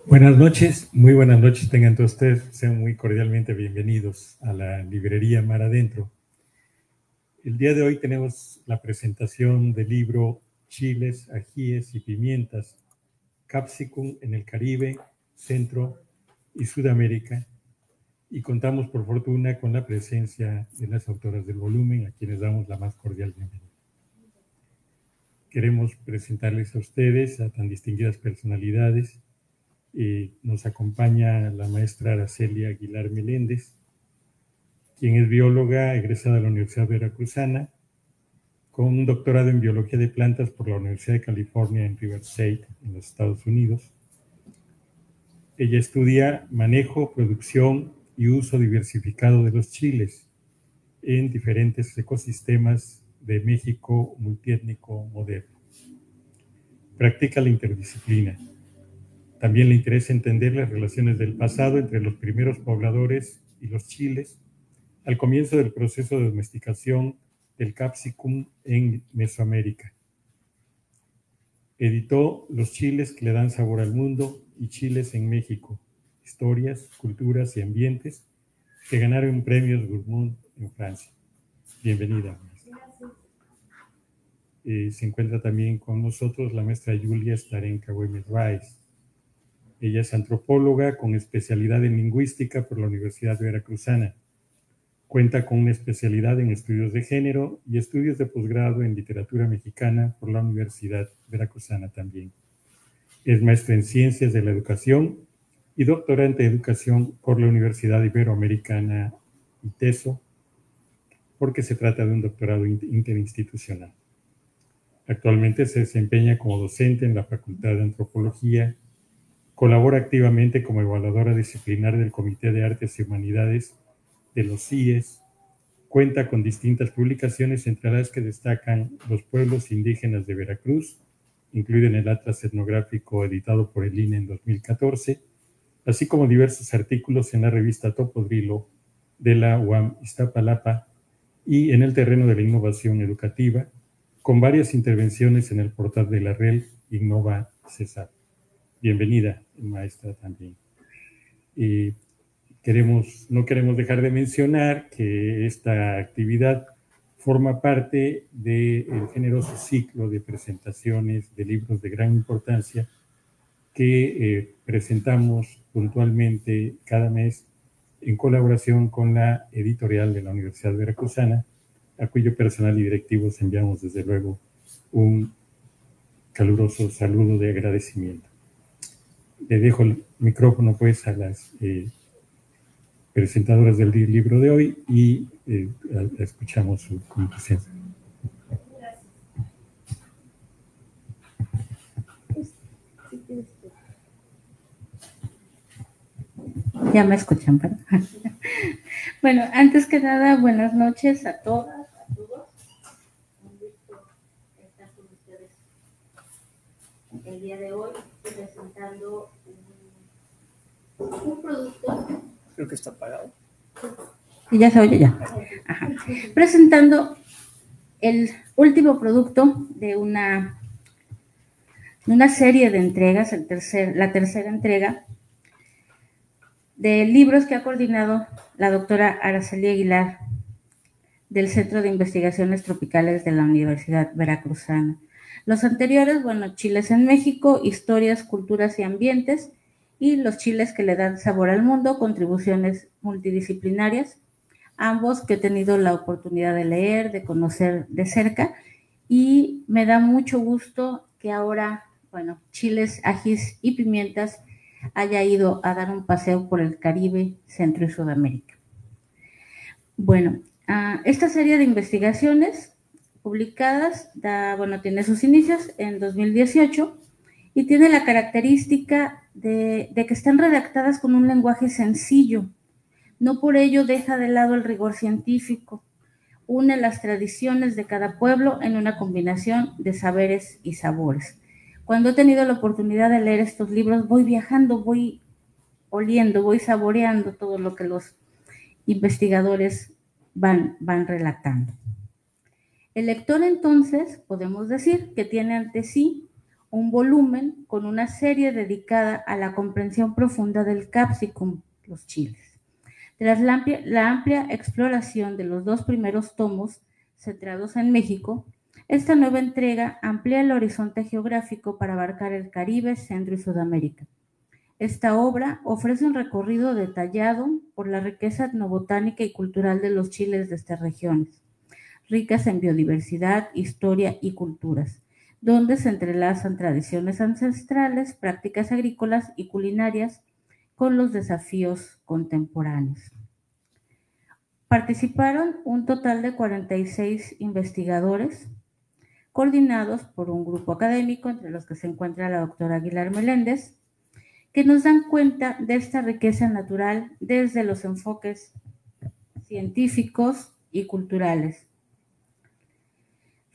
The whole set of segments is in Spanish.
Buenas noches, muy buenas noches tengan todos ustedes, sean muy cordialmente bienvenidos a la librería Mar Adentro. El día de hoy tenemos la presentación del libro Chiles, Ajíes y Pimientas, Capsicum en el Caribe, Centro y Sudamérica, y contamos por fortuna con la presencia de las autoras del volumen, a quienes damos la más cordial bienvenida. Queremos presentarles a ustedes a tan distinguidas personalidades. Nos acompaña la maestra Araceli Aguilar Meléndez, quien es bióloga egresada de la Universidad Veracruzana, con un doctorado en biología de plantas por la Universidad de California en Riverside, en los Estados Unidos. Ella estudia manejo, producción y uso diversificado de los chiles en diferentes ecosistemas de México multiétnico moderno. Practica la interdisciplina. También le interesa entender las relaciones del pasado entre los primeros pobladores y los chiles al comienzo del proceso de domesticación del capsicum en Mesoamérica. Editó Los chiles que le dan sabor al mundo y Chiles en México, historias, culturas y ambientes, que ganaron premios Gourmand en Francia. Bienvenida. Se encuentra también con nosotros la maestra Julia Starenka Güemes Rice. Ella es antropóloga con especialidad en lingüística por la Universidad Veracruzana. Cuenta con una especialidad en estudios de género y estudios de posgrado en literatura mexicana por la Universidad Veracruzana también. Es maestra en ciencias de la educación y doctorante de educación por la Universidad Iberoamericana ITESO, porque se trata de un doctorado interinstitucional. Actualmente se desempeña como docente en la Facultad de Antropología. Colabora activamente como evaluadora disciplinar del Comité de Artes y Humanidades de los CIES. Cuenta con distintas publicaciones, entre las que destacan Los pueblos indígenas de Veracruz, incluido en el Atlas Etnográfico editado por el INE en 2014, así como diversos artículos en la revista Topodrilo de la UAM Iztapalapa y en el terreno de la innovación educativa, con varias intervenciones en el portal de la red Innova Cesar. Bienvenida, maestra, también. No queremos dejar de mencionar que esta actividad forma parte del generoso ciclo de presentaciones de libros de gran importancia que presentamos puntualmente cada mes en colaboración con la editorial de la Universidad Veracruzana, a cuyo personal y directivos enviamos desde luego un caluroso saludo de agradecimiento. Le dejo el micrófono pues a las presentadoras del libro de hoy y escuchamos su conclusión. Ya me escuchan, ¿verdad? Bueno, antes que nada, buenas noches a todas, a todos. Un gusto estar con ustedes el día de hoy presentando un producto. Creo que está apagado. Y ya se oye ya. Ajá. Presentando el último producto de una serie de entregas, la tercera entrega de libros que ha coordinado la doctora Araceli Aguilar del Centro de Investigaciones Tropicales de la Universidad Veracruzana. Los anteriores, bueno, Chiles en México, Historias, Culturas y Ambientes, y Los chiles que le dan sabor al mundo, contribuciones multidisciplinarias, ambos que he tenido la oportunidad de leer, de conocer de cerca, y me da mucho gusto que ahora, bueno, Chiles, Ajís y Pimientas haya ido a dar un paseo por el Caribe, Centro y Sudamérica. Bueno, esta serie de investigaciones publicadas tiene sus inicios en 2018 y tiene la característica de que están redactadas con un lenguaje sencillo. No por ello deja de lado el rigor científico. Une las tradiciones de cada pueblo en una combinación de saberes y sabores. Cuando he tenido la oportunidad de leer estos libros, voy viajando, voy oliendo, voy saboreando todo lo que los investigadores van relatando. El lector, entonces, podemos decir que tiene ante sí un volumen con una serie dedicada a la comprensión profunda del capsicum, los chiles. Tras la amplia exploración de los 2 primeros tomos centrados en México, esta nueva entrega amplía el horizonte geográfico para abarcar el Caribe, Centro y Sudamérica. Esta obra ofrece un recorrido detallado por la riqueza etnobotánica y cultural de los chiles de estas regiones, ricas en biodiversidad, historia y culturas, donde se entrelazan tradiciones ancestrales, prácticas agrícolas y culinarias con los desafíos contemporáneos. Participaron un total de 46 investigadores, coordinados por un grupo académico, entre los que se encuentra la doctora Aguilar Meléndez, que nos dan cuenta de esta riqueza natural desde los enfoques científicos y culturales.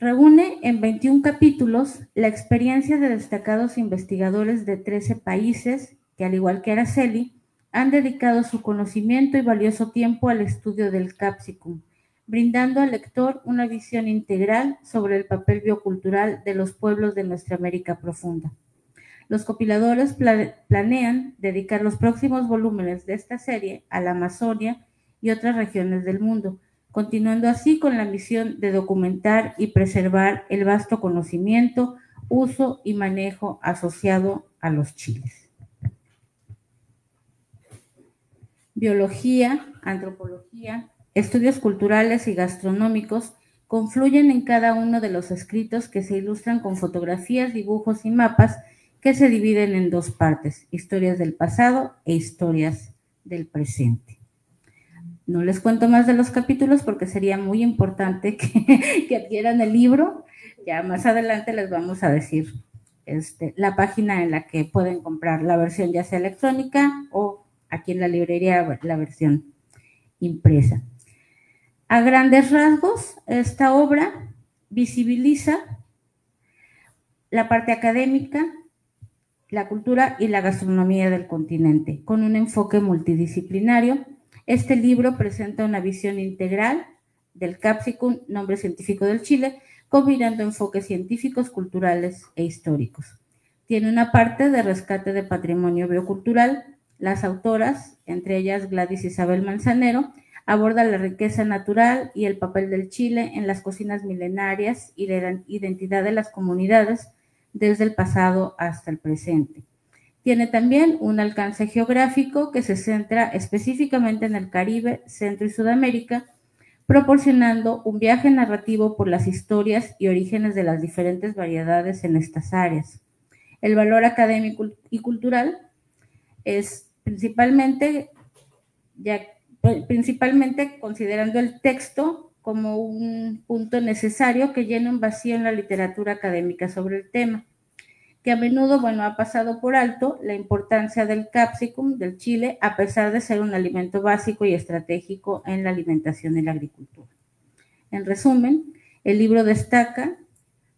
Reúne en 21 capítulos la experiencia de destacados investigadores de 13 países que, al igual que Araceli, han dedicado su conocimiento y valioso tiempo al estudio del capsicum, brindando al lector una visión integral sobre el papel biocultural de los pueblos de nuestra América profunda. Los compiladores planean dedicar los próximos volúmenes de esta serie a la Amazonia y otras regiones del mundo, continuando así con la misión de documentar y preservar el vasto conocimiento, uso y manejo asociado a los chiles. Biología, antropología, estudios culturales y gastronómicos confluyen en cada uno de los escritos que se ilustran con fotografías, dibujos y mapas que se dividen en 2 partes, historias del pasado e historias del presente. No les cuento más de los capítulos porque sería muy importante que adquieran el libro. Ya más adelante les vamos a decir la página en la que pueden comprar la versión ya sea electrónica o aquí en la librería la versión impresa. A grandes rasgos, esta obra visibiliza la parte académica, la cultura y la gastronomía del continente, con un enfoque multidisciplinario. Este libro presenta una visión integral del capsicum, nombre científico del chile, combinando enfoques científicos, culturales e históricos. Tiene una parte de rescate de patrimonio biocultural. Las autoras, entre ellas Gladys Isabel Manzanero, abordan la riqueza natural y el papel del chile en las cocinas milenarias y la identidad de las comunidades desde el pasado hasta el presente. Tiene también un alcance geográfico que se centra específicamente en el Caribe, Centro y Sudamérica, proporcionando un viaje narrativo por las historias y orígenes de las diferentes variedades en estas áreas. El valor académico y cultural es principalmente considerando el texto como un punto necesario que llena un vacío en la literatura académica sobre el tema, que a menudo, ha pasado por alto la importancia del capsicum, del chile, a pesar de ser un alimento básico y estratégico en la alimentación y la agricultura. En resumen, el libro destaca,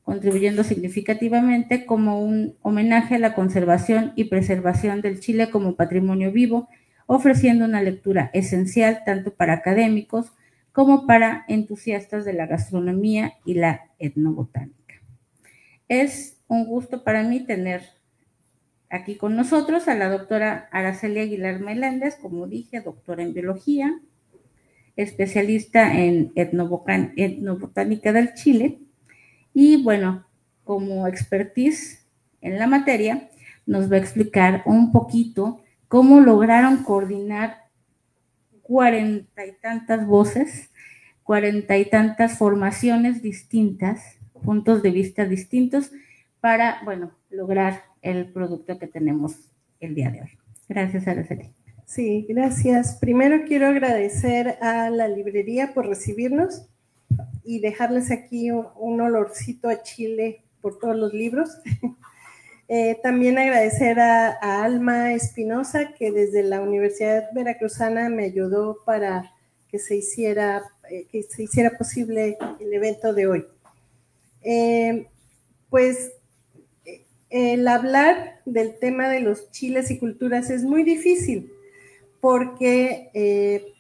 contribuyendo significativamente como un homenaje a la conservación y preservación del chile como patrimonio vivo, ofreciendo una lectura esencial tanto para académicos como para entusiastas de la gastronomía y la etnobotánica. Es un gusto para mí tener aquí con nosotros a la doctora Araceli Aguilar Meléndez, como dije, doctora en biología, especialista en etnobotánica del Chile, y como expertise en la materia, nos va a explicar un poquito cómo lograron coordinar 40 y tantas voces, 40 y tantas formaciones distintas, puntos de vista distintos, para, lograr el producto que tenemos el día de hoy. Gracias, Araceli. Sí, gracias. Primero quiero agradecer a la librería por recibirnos y dejarles aquí un olorcito a chile por todos los libros. También agradecer a Alma Espinosa, que desde la Universidad Veracruzana me ayudó para que se hiciera posible el evento de hoy. El hablar del tema de los chiles y culturas es muy difícil porque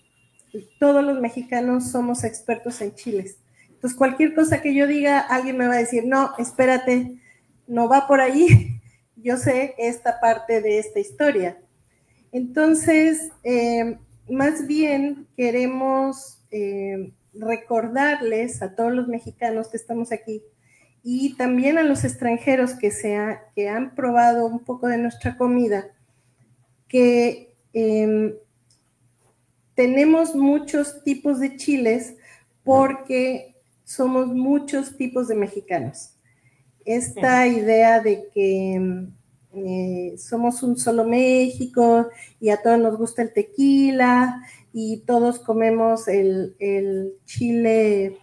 todos los mexicanos somos expertos en chiles. Entonces, cualquier cosa que yo diga, alguien me va a decir, no, espérate, no va por ahí, yo sé esta parte de esta historia. Entonces, más bien queremos recordarles a todos los mexicanos que estamos aquí y también a los extranjeros que han probado un poco de nuestra comida, que tenemos muchos tipos de chiles porque somos muchos tipos de mexicanos. Esta idea de que somos un solo México y a todos nos gusta el tequila y todos comemos el chile,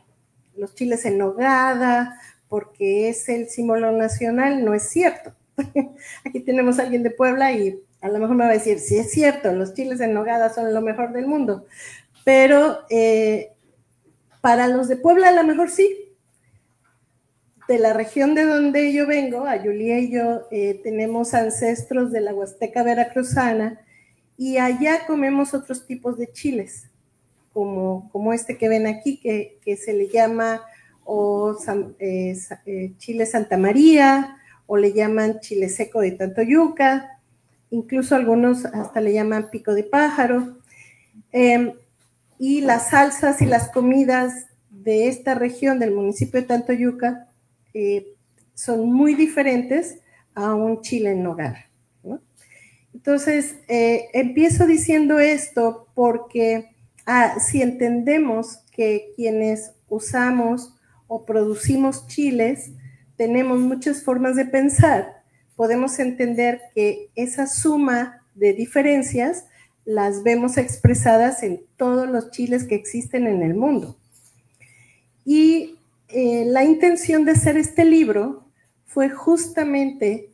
los chiles en nogada porque es el símbolo nacional, no es cierto. Aquí tenemos a alguien de Puebla y a lo mejor me va a decir, sí es cierto, los chiles en nogada son lo mejor del mundo, pero para los de Puebla a lo mejor sí. De la región de donde yo vengo, a Yulia y yo, tenemos ancestros de la Huasteca veracruzana y allá comemos otros tipos de chiles, como este que ven aquí, que se le llama chile Santa María, o le llaman chile seco de Tantoyuca, incluso algunos hasta le llaman pico de pájaro. Y las salsas y las comidas de esta región, del municipio de Tantoyuca, son muy diferentes a un chile en nogada, ¿no? Entonces, empiezo diciendo esto porque si entendemos que quienes usamos o producimos chiles tenemos muchas formas de pensar, podemos entender que esa suma de diferencias las vemos expresadas en todos los chiles que existen en el mundo. Y la intención de hacer este libro fue justamente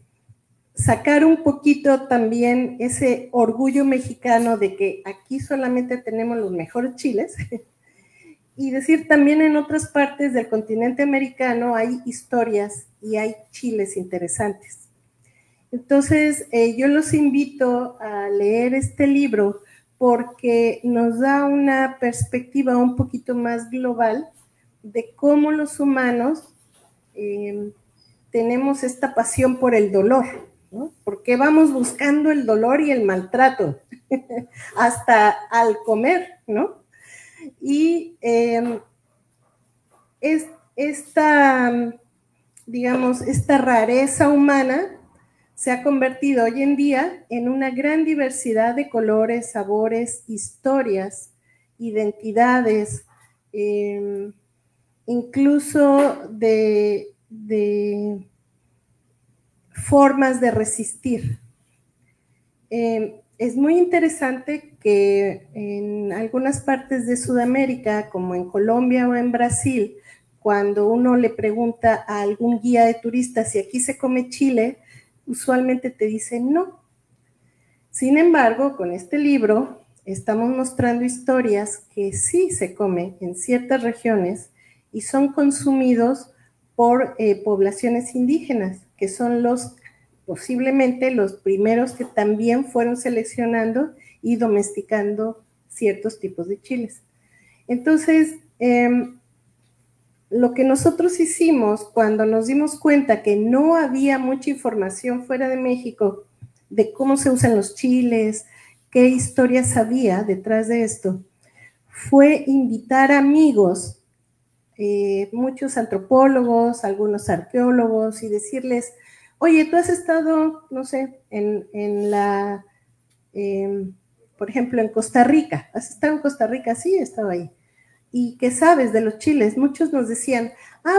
sacar un poquito también ese orgullo mexicano de que aquí solamente tenemos los mejores chiles y decir también en otras partes del continente americano hay historias y hay chiles interesantes. Entonces, yo los invito a leer este libro porque nos da una perspectiva un poquito más global de cómo los humanos tenemos esta pasión por el dolor, ¿no? Porque vamos buscando el dolor y el maltrato hasta al comer, ¿no? Y digamos, esta rareza humana se ha convertido hoy en día en una gran diversidad de colores, sabores, historias, identidades, incluso de formas de resistir. Es muy interesante que en algunas partes de Sudamérica, como en Colombia o en Brasil, cuando uno le pregunta a algún guía de turistas si aquí se come chile, usualmente te dicen no. Sin embargo, con este libro estamos mostrando historias que sí se come en ciertas regiones y son consumidos por poblaciones indígenas, que son posiblemente los primeros que también fueron seleccionando y domesticando ciertos tipos de chiles. Entonces, lo que nosotros hicimos cuando nos dimos cuenta que no había mucha información fuera de México de cómo se usan los chiles, qué historias había detrás de esto, fue invitar amigos, muchos antropólogos, algunos arqueólogos, y decirles, oye, tú has estado, no sé, por ejemplo, en Costa Rica. ¿Has estado en Costa Rica? Sí, he estado ahí. ¿Y qué sabes de los chiles? Muchos nos decían,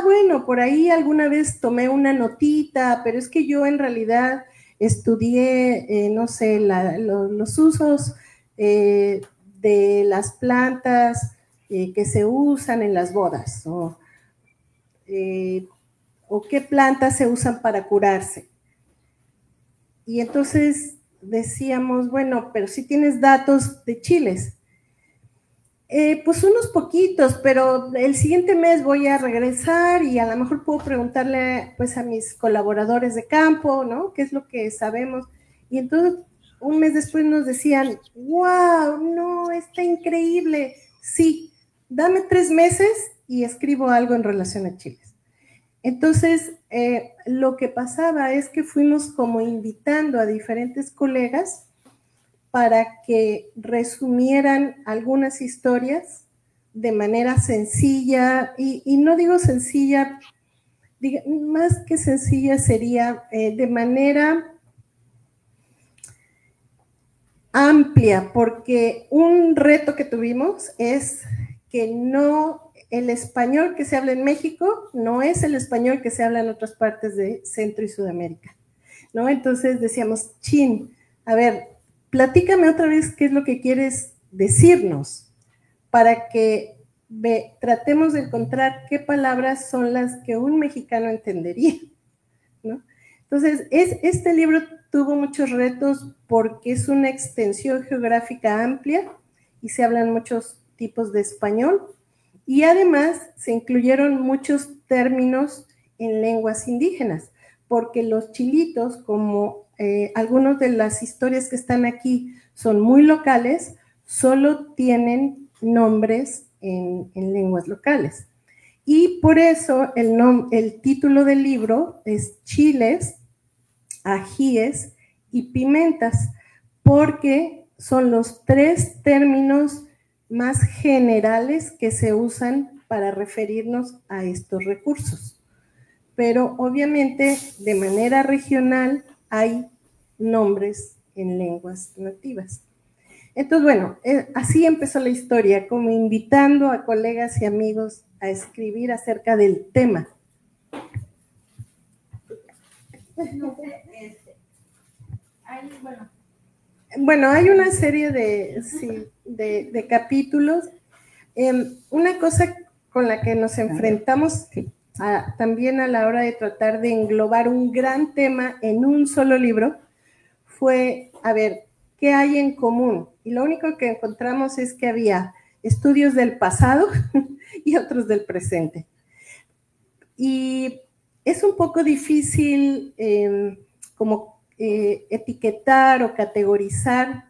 bueno, por ahí alguna vez tomé una notita, pero es que yo en realidad estudié, no sé, los usos de las plantas que se usan en las bodas, o qué plantas se usan para curarse. Y entonces decíamos, bueno, pero si tienes datos de chiles. Pues unos poquitos, pero el siguiente mes voy a regresar y a lo mejor puedo preguntarle pues a mis colaboradores de campo, ¿no? ¿Qué es lo que sabemos? Y entonces un mes después nos decían, wow, no, está increíble. Sí, dame 3 meses y escribo algo en relación a chiles. Entonces, lo que pasaba es que fuimos como invitando a diferentes colegas para que resumieran algunas historias de manera sencilla, y no digo sencilla, más que sencilla sería de manera amplia, porque un reto que tuvimos es que no, el español que se habla en México no es el español que se habla en otras partes de Centro y Sudamérica, ¿no? Entonces decíamos, chin, a ver, platícame otra vez qué es lo que quieres decirnos, para que tratemos de encontrar qué palabras son las que un mexicano entendería, ¿no? Entonces, este libro tuvo muchos retos porque es una extensión geográfica amplia y se hablan muchos tipos de español, y además se incluyeron muchos términos en lenguas indígenas, porque los chilitos, como algunas de las historias que están aquí son muy locales, solo tienen nombres en lenguas locales. Y por eso el título del libro es Chiles, Ajíes y Pimentas, porque son los 3 términos más generales que se usan para referirnos a estos recursos. Pero obviamente de manera regional hay nombres en lenguas nativas. Entonces, bueno, así empezó la historia, como invitando a colegas y amigos a escribir acerca del tema. Bueno, hay una serie de capítulos. Una cosa con la que nos enfrentamos también a la hora de tratar de englobar un gran tema en un solo libro fue, a ver, ¿qué hay en común? Y lo único que encontramos es que había estudios del pasado y otros del presente. Y es un poco difícil etiquetar o categorizar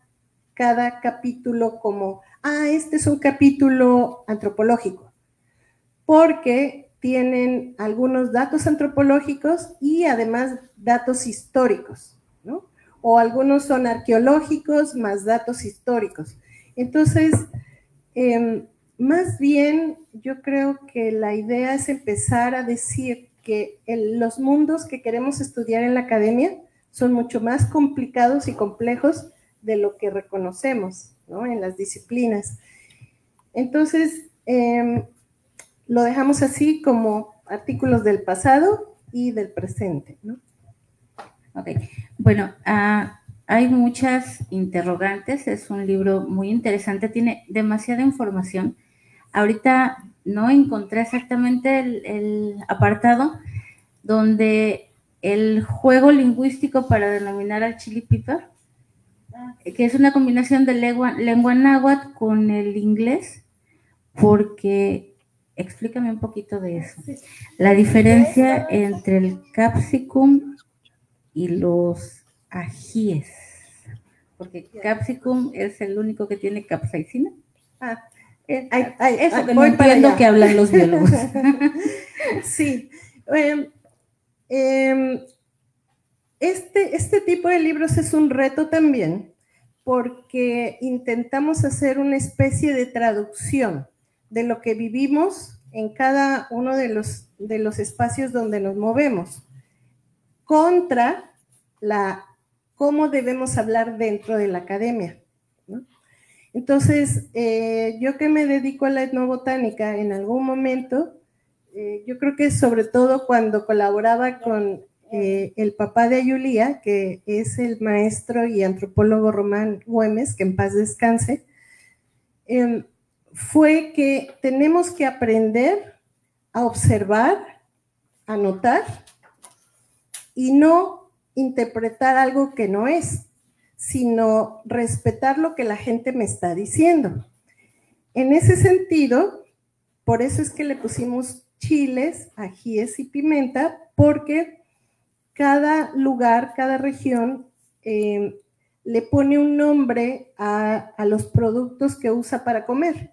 cada capítulo como, este es un capítulo antropológico, porque tienen algunos datos antropológicos y además datos históricos, ¿no? O algunos son arqueológicos más datos históricos. Entonces, más bien yo creo que la idea es empezar a decir que los mundos que queremos estudiar en la academia son mucho más complicados y complejos de lo que reconocemos, ¿no? En las disciplinas. Entonces, lo dejamos así como artículos del pasado y del presente, ¿no? Ok, bueno, hay muchas interrogantes, es un libro muy interesante, tiene demasiada información. Ahorita no encontré exactamente el apartado donde el juego lingüístico para denominar al chili pepper, que es una combinación de lengua náhuatl con el inglés, porque explícame un poquito de eso. La diferencia entre el capsicum y los ajíes, porque capsicum es el único que tiene capsaicina. Eso que no entiendo que hablan los biólogos. Sí. Este tipo de libros es un reto también, porque intentamos hacer una especie de traducción de lo que vivimos en cada uno de los espacios donde nos movemos, contra cómo debemos hablar dentro de la academia, ¿no? Entonces, yo que me dedico a la etnobotánica, en algún momento, yo creo que sobre todo cuando colaboraba con el papá de Ayulía, que es el maestro y antropólogo Román Güemes, que en paz descanse, fue que tenemos que aprender a observar, a notar y no interpretar algo que no es, sino respetar lo que la gente me está diciendo. En ese sentido, por eso es que le pusimos chiles, ajíes y pimenta, porque cada lugar, cada región le pone un nombre a los productos que usa para comer.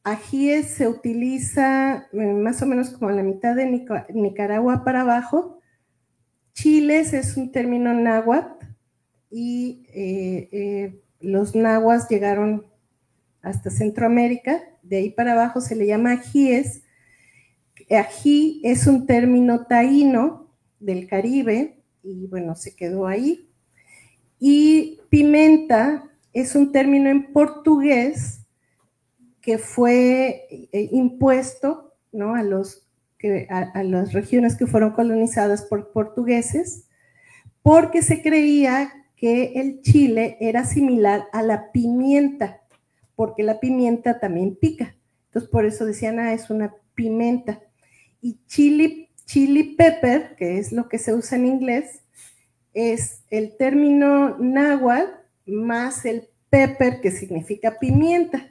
Ajíes se utiliza más o menos como en la mitad de Nicaragua para abajo. Chiles es un término náhuatl y los nahuas llegaron hasta Centroamérica, de ahí para abajo se le llama ajíes. Ají es un término taíno del Caribe y bueno, se quedó ahí. Y pimenta es un término en portugués que fue impuesto, ¿no?, a las regiones que fueron colonizadas por portugueses, porque se creía que el chile era similar a la pimienta, porque la pimienta también pica. Entonces, por eso decían, es una pimenta. Y chili pepper, que es lo que se usa en inglés, es el término náhuatl más el pepper, que significa pimienta,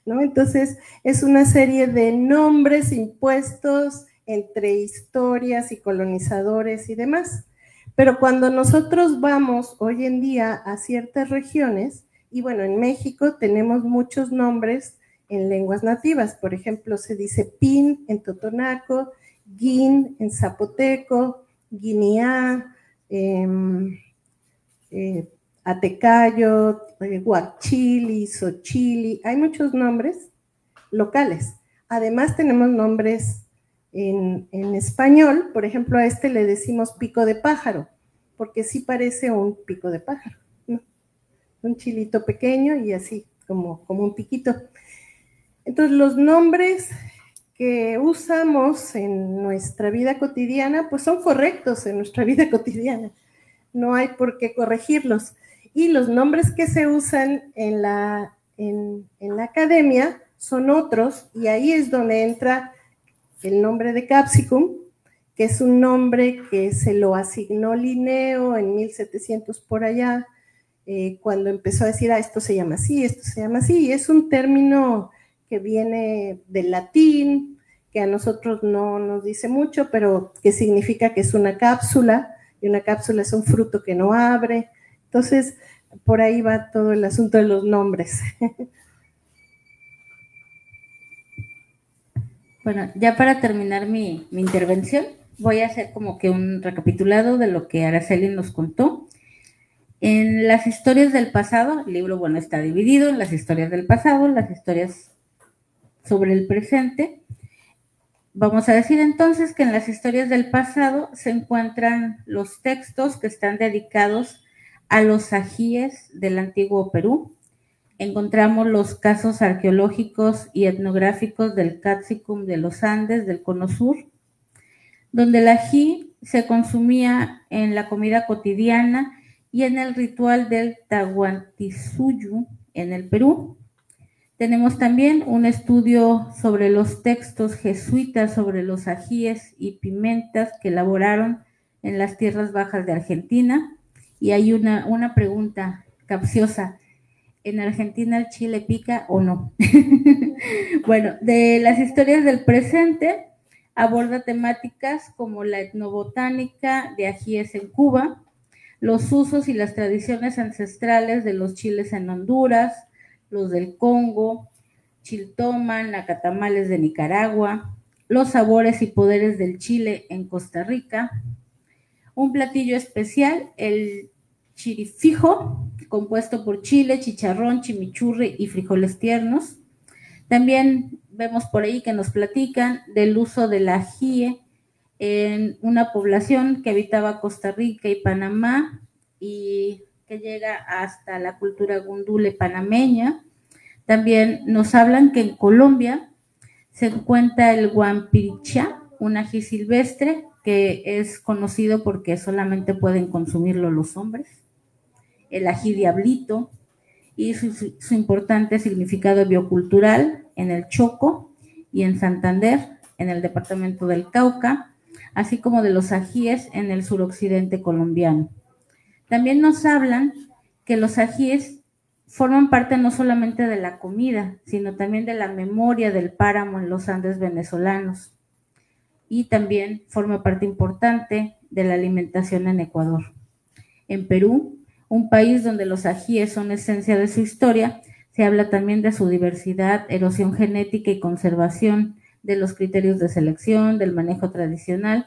¿no? Entonces, es una serie de nombres impuestos entre historias y colonizadores y demás. Pero cuando nosotros vamos hoy en día a ciertas regiones, y bueno, en México tenemos muchos nombres en lenguas nativas. Por ejemplo, se dice pin en totonaco, guin en zapoteco, guineá, atecayo, huachili, xochili. Hay muchos nombres locales. Además tenemos nombres en español. Por ejemplo, a este le decimos pico de pájaro, porque sí parece un pico de pájaro, ¿no? Un chilito pequeño y así, como un piquito. Entonces, los nombres que usamos en nuestra vida cotidiana, pues son correctos en nuestra vida cotidiana. No hay por qué corregirlos. Y los nombres que se usan en la academia son otros, y ahí es donde entra el nombre de capsicum, que es un nombre que se lo asignó Linneo en 1700 por allá, cuando empezó a decir, esto se llama así, esto se llama así, y es un término que viene del latín, que a nosotros no nos dice mucho, pero que significa que es una cápsula, y una cápsula es un fruto que no abre. Entonces, por ahí va todo el asunto de los nombres. Bueno, ya para terminar mi intervención, voy a hacer como que un recapitulado de lo que Araceli nos contó. En las historias del pasado, el libro, bueno, está dividido en las historias del pasado, las historias sobre el presente. Vamos a decir entonces que en las historias del pasado se encuentran los textos que están dedicados a los ajíes del antiguo Perú. Encontramos los casos arqueológicos y etnográficos del Capsicum de los Andes, del Cono Sur, donde el ají se consumía en la comida cotidiana y en el ritual del Tahuantinsuyo en el Perú. Tenemos también un estudio sobre los textos jesuitas sobre los ajíes y pimentas que elaboraron en las tierras bajas de Argentina. Y hay una pregunta capciosa: ¿en Argentina el chile pica o no? Bueno, de las historias del presente aborda temáticas como la etnobotánica de ajíes en Cuba, los usos y las tradiciones ancestrales de los chiles en Honduras, los del Congo, chiltoman, nacatamales de Nicaragua, los sabores y poderes del chile en Costa Rica, un platillo especial, el chirifijo, compuesto por chile, chicharrón, chimichurri y frijoles tiernos. También vemos por ahí que nos platican del uso del ají en una población que habitaba Costa Rica y Panamá y que llega hasta la cultura gundule panameña. También nos hablan que en Colombia se encuentra el guampirichá, un ají silvestre que es conocido porque solamente pueden consumirlo los hombres. El ají diablito y su importante significado biocultural en el Choco y en Santander, en el departamento del Cauca, así como de los ajíes en el suroccidente colombiano. También nos hablan que los ajíes forman parte no solamente de la comida, sino también de la memoria del páramo en los Andes venezolanos, y también forma parte importante de la alimentación en Ecuador. En Perú, un país donde los ajíes son esencia de su historia, Se habla también de su diversidad, erosión genética y conservación, de los criterios de selección, del manejo tradicional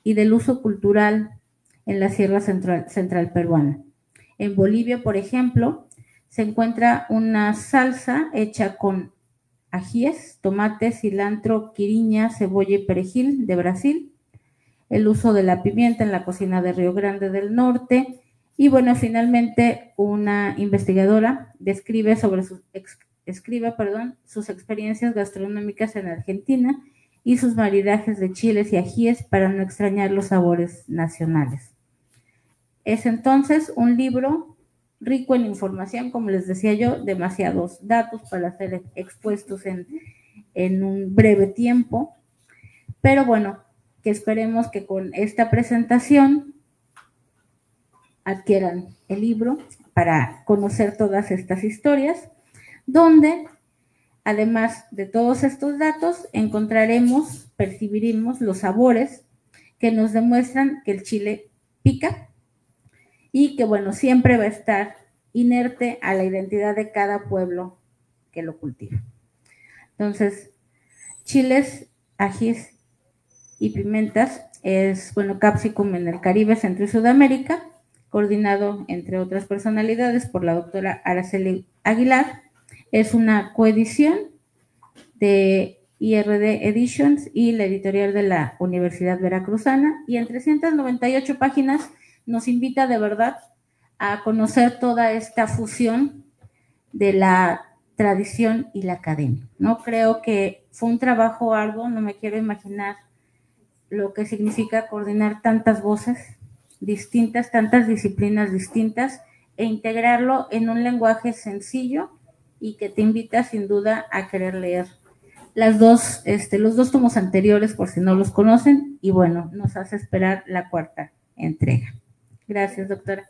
y del uso cultural en la Sierra Central peruana. En Bolivia, por ejemplo, se encuentra una salsa hecha con ajíes, tomate, cilantro, quiriña, cebolla y perejil de Brasil, el uso de la pimienta en la cocina de Río Grande del Norte, y bueno, finalmente una investigadora escribe sus experiencias gastronómicas en Argentina y sus maridajes de chiles y ajíes para no extrañar los sabores nacionales. Es entonces un libro rico en información, como les decía yo, demasiados datos para ser expuestos en un breve tiempo, pero bueno, que esperemos que con esta presentación adquieran el libro para conocer todas estas historias, donde además de todos estos datos encontraremos, percibiremos los sabores que nos demuestran que el chile pica y que bueno, siempre va a estar inerte a la identidad de cada pueblo que lo cultiva. Entonces, chiles, ajís y pimentas es, bueno, Capsicum en el Caribe, Centro y Sudamérica, coordinado, entre otras personalidades, por la doctora Araceli Aguilar. Es una coedición de IRD Editions y la editorial de la Universidad Veracruzana, y en 398 páginas nos invita de verdad a conocer toda esta fusión de la tradición y la academia, ¿no? Creo que fue un trabajo arduo, no me quiero imaginar lo que significa coordinar tantas voces distintas, tantas disciplinas distintas, e integrarlo en un lenguaje sencillo y que te invita sin duda a querer leer los dos tomos anteriores por si no los conocen, y bueno, nos hace esperar la cuarta entrega. Gracias, doctora.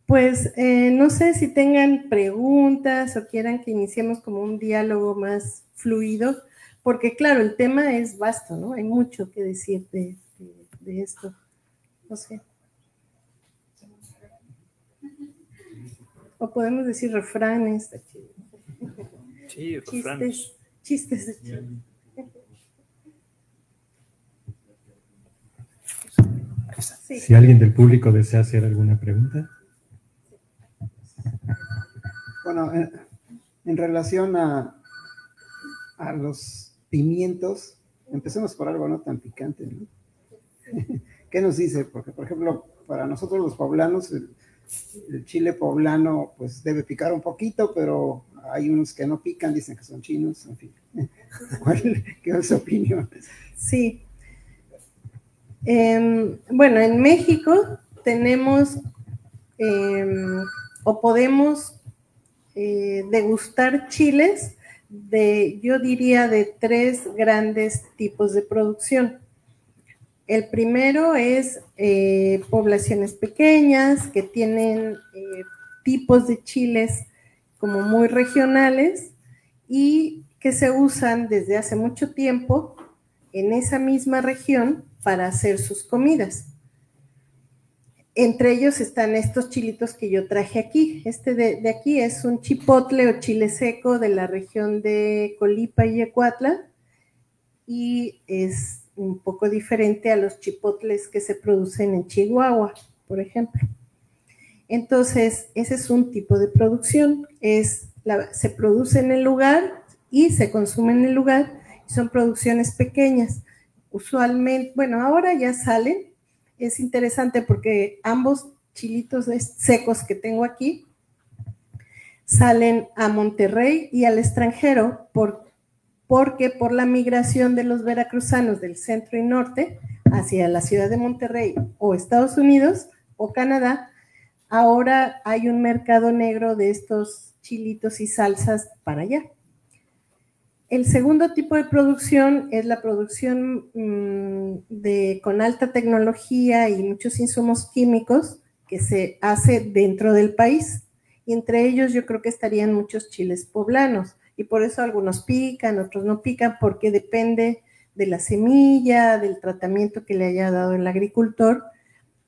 Pues no sé si tengan preguntas o quieran que iniciemos como un diálogo más fluido, porque claro, el tema es vasto, ¿no? Hay mucho que decir de esto. No sé. O podemos decir refranes. Sí, refranes. Chistes de Chile. Sí. Si alguien del público desea hacer alguna pregunta. Bueno, en relación a los pimientos, empecemos por algo no tan picante, ¿no? ¿Qué nos dice? Porque, por ejemplo, para nosotros los poblanos, el chile poblano pues debe picar un poquito, pero hay unos que no pican, dicen que son chinos, en fin. ¿Qué es su opinión? Sí. Bueno, en México tenemos o podemos degustar chiles yo diría, de 3 grandes tipos de producción. El primero es poblaciones pequeñas que tienen tipos de chiles como muy regionales y que se usan desde hace mucho tiempo en esa misma región para hacer sus comidas. Entre ellos están estos chilitos que yo traje aquí. Este de aquí es un chipotle o chile seco de la región de Colipa y Ecuautla y es un poco diferente a los chipotles que se producen en Chihuahua, por ejemplo. Entonces, ese es un tipo de producción. Se produce en el lugar y se consume en el lugar. Son producciones pequeñas. Usualmente, bueno, ahora ya salen. Es interesante porque ambos chilitos secos que tengo aquí salen a Monterrey y al extranjero porque por la migración de los veracruzanos del centro y norte hacia la ciudad de Monterrey o Estados Unidos o Canadá, ahora hay un mercado negro de estos chilitos y salsas para allá. El segundo tipo de producción es la producción con alta tecnología y muchos insumos químicos que se hace dentro del país. Y entre ellos yo creo que estarían muchos chiles poblanos. Y por eso algunos pican, otros no pican, porque depende de la semilla, del tratamiento que le haya dado el agricultor,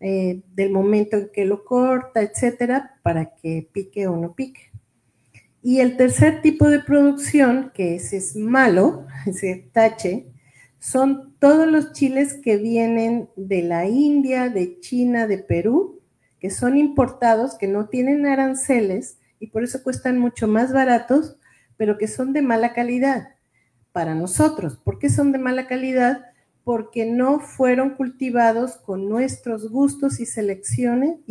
del momento en que lo corta, etcétera, para que pique o no pique. Y el tercer tipo de producción, que ese es malo, ese tache, son todos los chiles que vienen de la India, de China, de Perú, que son importados, que no tienen aranceles y por eso cuestan mucho más baratos, pero que son de mala calidad para nosotros. ¿Por qué son de mala calidad? Porque no fueron cultivados con nuestros gustos y selección,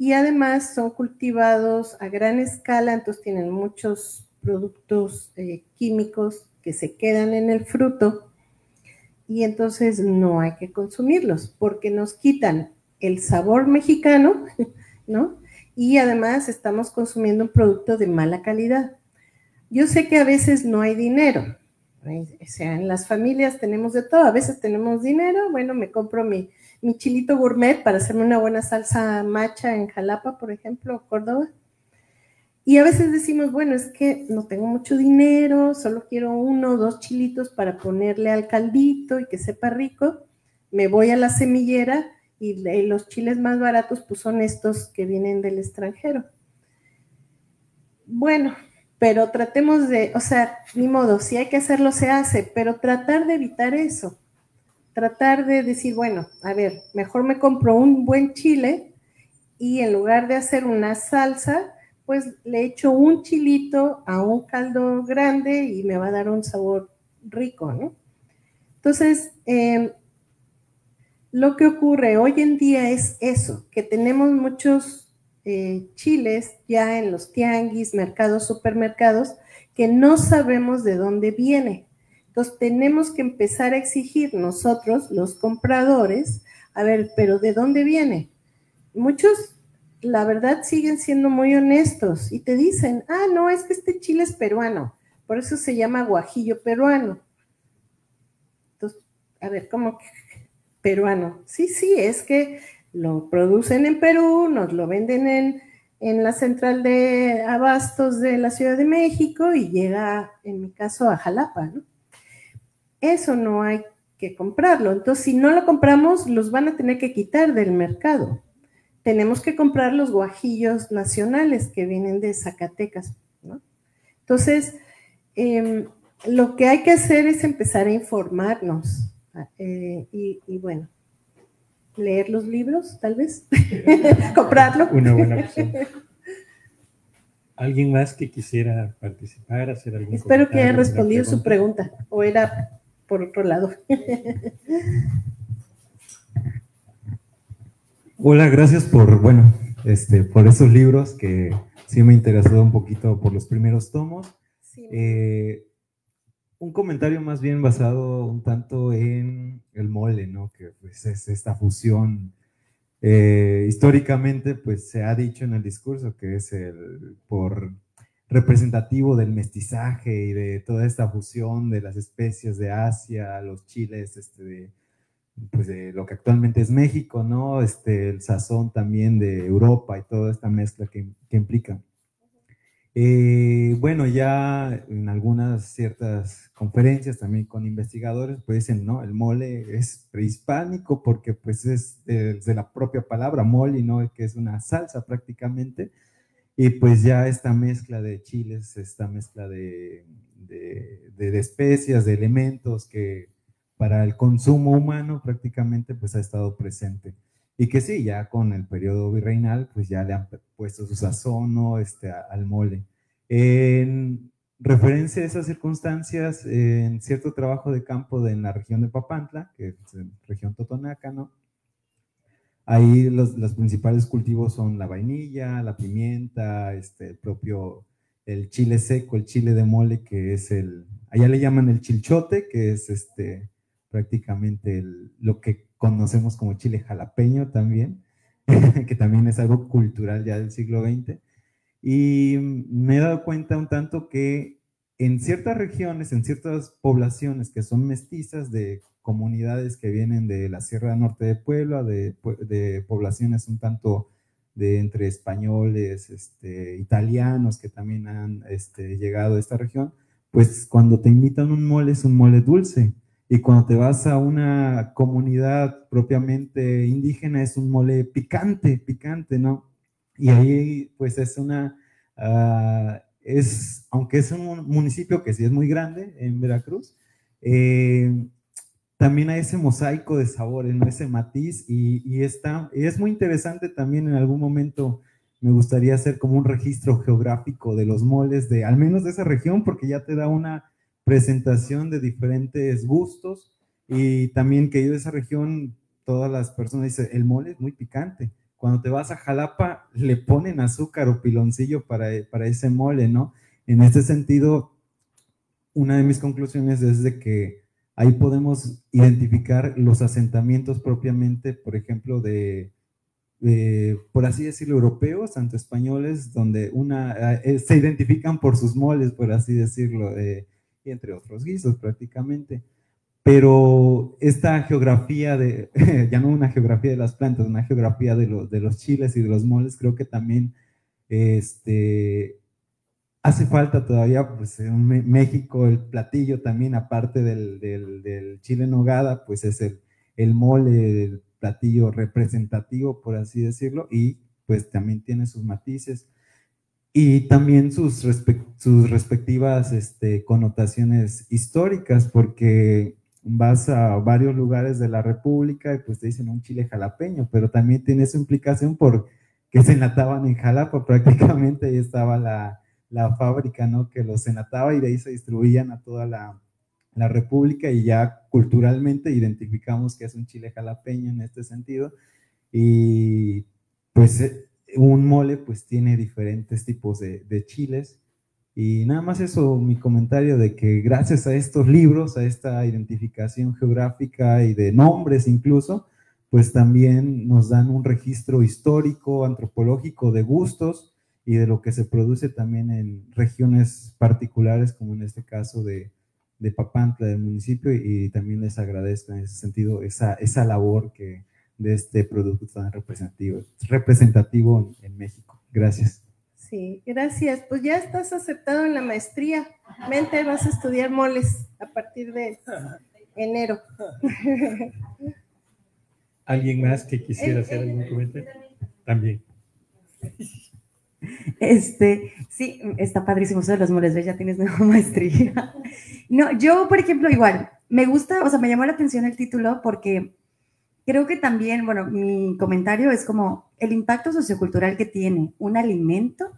y además son cultivados a gran escala, entonces tienen muchos productos químicos que se quedan en el fruto y entonces no hay que consumirlos porque nos quitan el sabor mexicano, ¿no? Y además estamos consumiendo un producto de mala calidad. Yo sé que a veces no hay dinero, o sea, en las familias tenemos de todo, a veces tenemos dinero, bueno, me compro mi chilito gourmet para hacerme una buena salsa macha en Jalapa, por ejemplo, o Córdoba. Y a veces decimos, bueno, es que no tengo mucho dinero, solo quiero 1 o 2 chilitos para ponerle al caldito y que sepa rico. Me voy a la semillera y los chiles más baratos pues son estos que vienen del extranjero. Bueno, pero tratemos de, o sea, ni modo, si hay que hacerlo se hace, pero tratar de evitar eso. Tratar de decir, bueno, a ver, mejor me compro un buen chile y en lugar de hacer una salsa, pues le echo un chilito a un caldo grande y me va a dar un sabor rico, ¿no? Entonces, lo que ocurre hoy en día es eso, que tenemos muchos chiles ya en los tianguis, mercados, supermercados, que no sabemos de dónde viene. Entonces, tenemos que empezar a exigir nosotros, los compradores, a ver, pero ¿de dónde viene? Muchos, la verdad, siguen siendo muy honestos y te dicen, ah, no, es que este chile es peruano, por eso se llama guajillo peruano. Entonces, a ver, ¿cómo que peruano? Sí, es que lo producen en Perú, nos lo venden en la central de abastos de la Ciudad de México y llega, en mi caso, a Jalapa, ¿no? Eso no hay que comprarlo. Entonces, si no lo compramos, los van a tener que quitar del mercado. Tenemos que comprar los guajillos nacionales que vienen de Zacatecas, ¿no? Entonces, lo que hay que hacer es empezar a informarnos y bueno, leer los libros, tal vez, comprarlo. Una buena opción. ¿Alguien más que quisiera participar, hacer algún comentario? Espero que haya respondido su pregunta, o era por otro lado. Hola, gracias por, bueno, por esos libros que sí me interesó un poquito por los primeros tomos. Sí. Un comentario más bien basado un tanto en el mole, ¿no? Que pues es esta fusión. Históricamente, pues se ha dicho en el discurso que es por representativo del mestizaje y de toda esta fusión de las especies de Asia, los chiles, pues de lo que actualmente es México, ¿no? El sazón también de Europa y toda esta mezcla que implica. Bueno, ya en algunas ciertas conferencias también con investigadores, pues dicen, no, el mole es prehispánico porque pues es de la propia palabra mole, ¿no? Que es una salsa prácticamente. Y pues ya esta mezcla de chiles, esta mezcla de especias, de elementos que para el consumo humano prácticamente pues ha estado presente. Y que sí, ya con el periodo virreinal pues ya le han puesto su sazón, ¿no? Al mole. En referencia a esas circunstancias, en cierto trabajo de campo en la región de Papantla, que es región totonaca, ¿no? Ahí los principales cultivos son la vainilla, la pimienta, el chile seco, el chile de mole, que es allá le llaman el chilchote, que es prácticamente lo que conocemos como chile jalapeño también, que también es algo cultural ya del siglo XX. Y me he dado cuenta un tanto que en ciertas regiones, en ciertas poblaciones que son mestizas de comunidades que vienen de la Sierra Norte de Puebla, de poblaciones un tanto de entre españoles, italianos que también han llegado a esta región, pues cuando te invitan un mole es un mole dulce. Y cuando te vas a una comunidad propiamente indígena es un mole picante, ¿no? Y ahí pues es una Aunque es un municipio que sí es muy grande en Veracruz, también hay ese mosaico de sabores, ¿no? Ese matiz, y es muy interesante también. En algún momento me gustaría hacer como un registro geográfico de los moles, al menos de esa región, porque ya te da una presentación de diferentes gustos, y también que yo de esa región, todas las personas dicen, el mole es muy picante. Cuando te vas a Jalapa, le ponen azúcar o piloncillo para ese mole, ¿no? En este sentido, una de mis conclusiones es de que ahí podemos identificar los asentamientos propiamente, por ejemplo, por así decirlo, europeos, tanto españoles, donde se identifican por sus moles, por así decirlo, y entre otros guisos prácticamente. Pero esta geografía ya no una geografía de las plantas, una geografía de los chiles y de los moles, creo que también hace falta todavía. Pues en México el platillo también, aparte del chile en nogada, pues es el mole, el platillo representativo, por así decirlo, y pues también tiene sus matices y también sus respectivas connotaciones históricas, porque vas a varios lugares de la República y pues te dicen un chile jalapeño, pero también tiene su implicación porque se enlataban en Jalapa prácticamente. Ahí estaba la fábrica, ¿no?, que los enlataba, y de ahí se distribuían a toda la República, y ya culturalmente identificamos que es un chile jalapeño en este sentido. Y pues un mole pues tiene diferentes tipos de chiles. Y nada más eso, mi comentario de que gracias a estos libros, a esta identificación geográfica y de nombres incluso, pues también nos dan un registro histórico, antropológico de gustos y de lo que se produce también en regiones particulares, como en este caso de Papantla, del municipio, y también les agradezco en ese sentido esa labor de este producto tan representativo en México. Gracias. Sí, gracias. Pues ya estás aceptado en la maestría. Vente, vas a estudiar moles a partir de enero. ¿Alguien más que quisiera hacer algún comentario? También. Sí, está padrísimo eso de los moles, ¿ves? Ya tienes nueva maestría. No, yo, por ejemplo, igual, me gusta, o sea, me llamó la atención el título porque creo que también, bueno, mi comentario es como el impacto sociocultural que tiene un alimento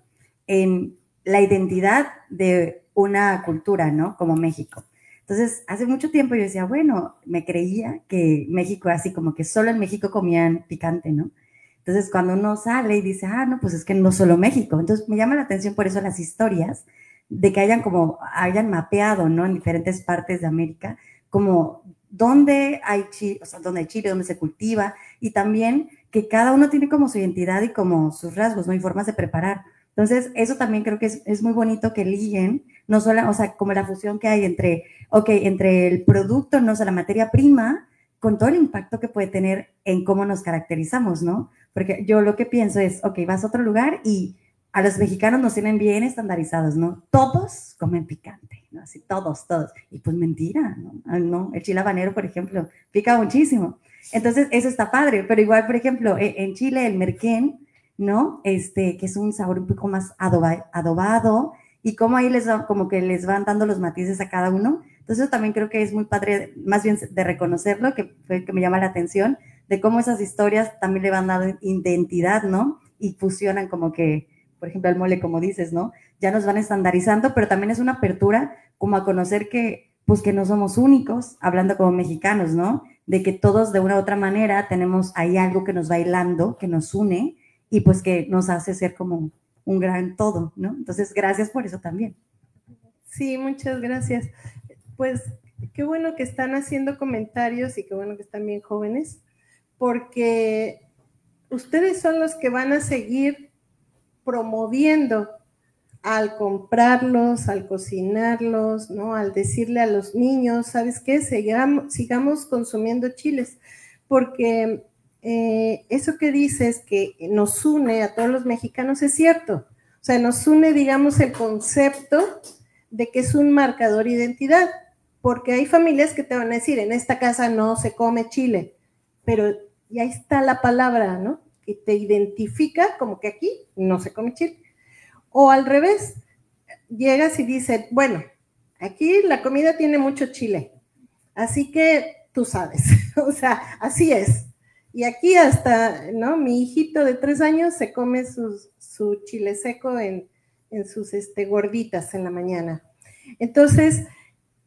en la identidad de una cultura, ¿no? Como México. Entonces, hace mucho tiempo yo decía, bueno, me creía que México, así como que solo en México comían picante, ¿no? Entonces, cuando uno sale y dice, no, pues es que no solo México. Entonces, me llama la atención por eso las historias de que hayan mapeado, ¿no? En diferentes partes de América, como dónde hay chile, o sea, dónde hay chile, dónde se cultiva, y también que cada uno tiene como su identidad y como sus rasgos, ¿no? Y formas de preparar. Entonces, eso también creo que es muy bonito que liguen, no solo, o sea, como la fusión que hay entre el producto, no, o sea, la materia prima, con todo el impacto que puede tener en cómo nos caracterizamos, ¿no? Porque yo lo que pienso es, vas a otro lugar y a los mexicanos nos tienen bien estandarizados, ¿no? Todos comen picante, ¿no? Así, todos. Y pues mentira, ¿no? No, el chile habanero, por ejemplo, pica muchísimo. Entonces, eso está padre, pero igual, por ejemplo, en Chile, el merquén, ¿no? Que es un sabor un poco más adobado, y cómo ahí como que les van dando los matices a cada uno. Entonces, eso también creo que es muy padre, más bien de reconocerlo, que me llama la atención, de cómo esas historias también le van dando identidad, ¿no? Y fusionan como que, por ejemplo, el mole, como dices, ¿no? Ya nos van estandarizando, pero también es una apertura como a conocer que, pues que no somos únicos, hablando como mexicanos, ¿no? De que todos de una u otra manera tenemos ahí algo que nos va hilando, que nos une, y pues que nos hace ser como un gran todo, ¿no? Entonces, gracias por eso también. Sí, muchas gracias. Pues qué bueno que están haciendo comentarios y qué bueno que están bien jóvenes, porque ustedes son los que van a seguir promoviendo al comprarlos, al cocinarlos, ¿no? Al decirle a los niños, ¿sabes qué? Sigamos consumiendo chiles, porque eso que dices que nos une a todos los mexicanos es cierto. O sea, nos une, digamos, el concepto de que es un marcador de identidad, porque hay familias que te van a decir, en esta casa no se come chile, pero ya está la palabra, ¿no? Que te identifica como que aquí no se come chile. O al revés, llegas y dices, bueno, aquí la comida tiene mucho chile, así que tú sabes, o sea, así es. Y aquí hasta, ¿no? Mi hijito de 3 años se come su chile seco en sus gorditas en la mañana. Entonces,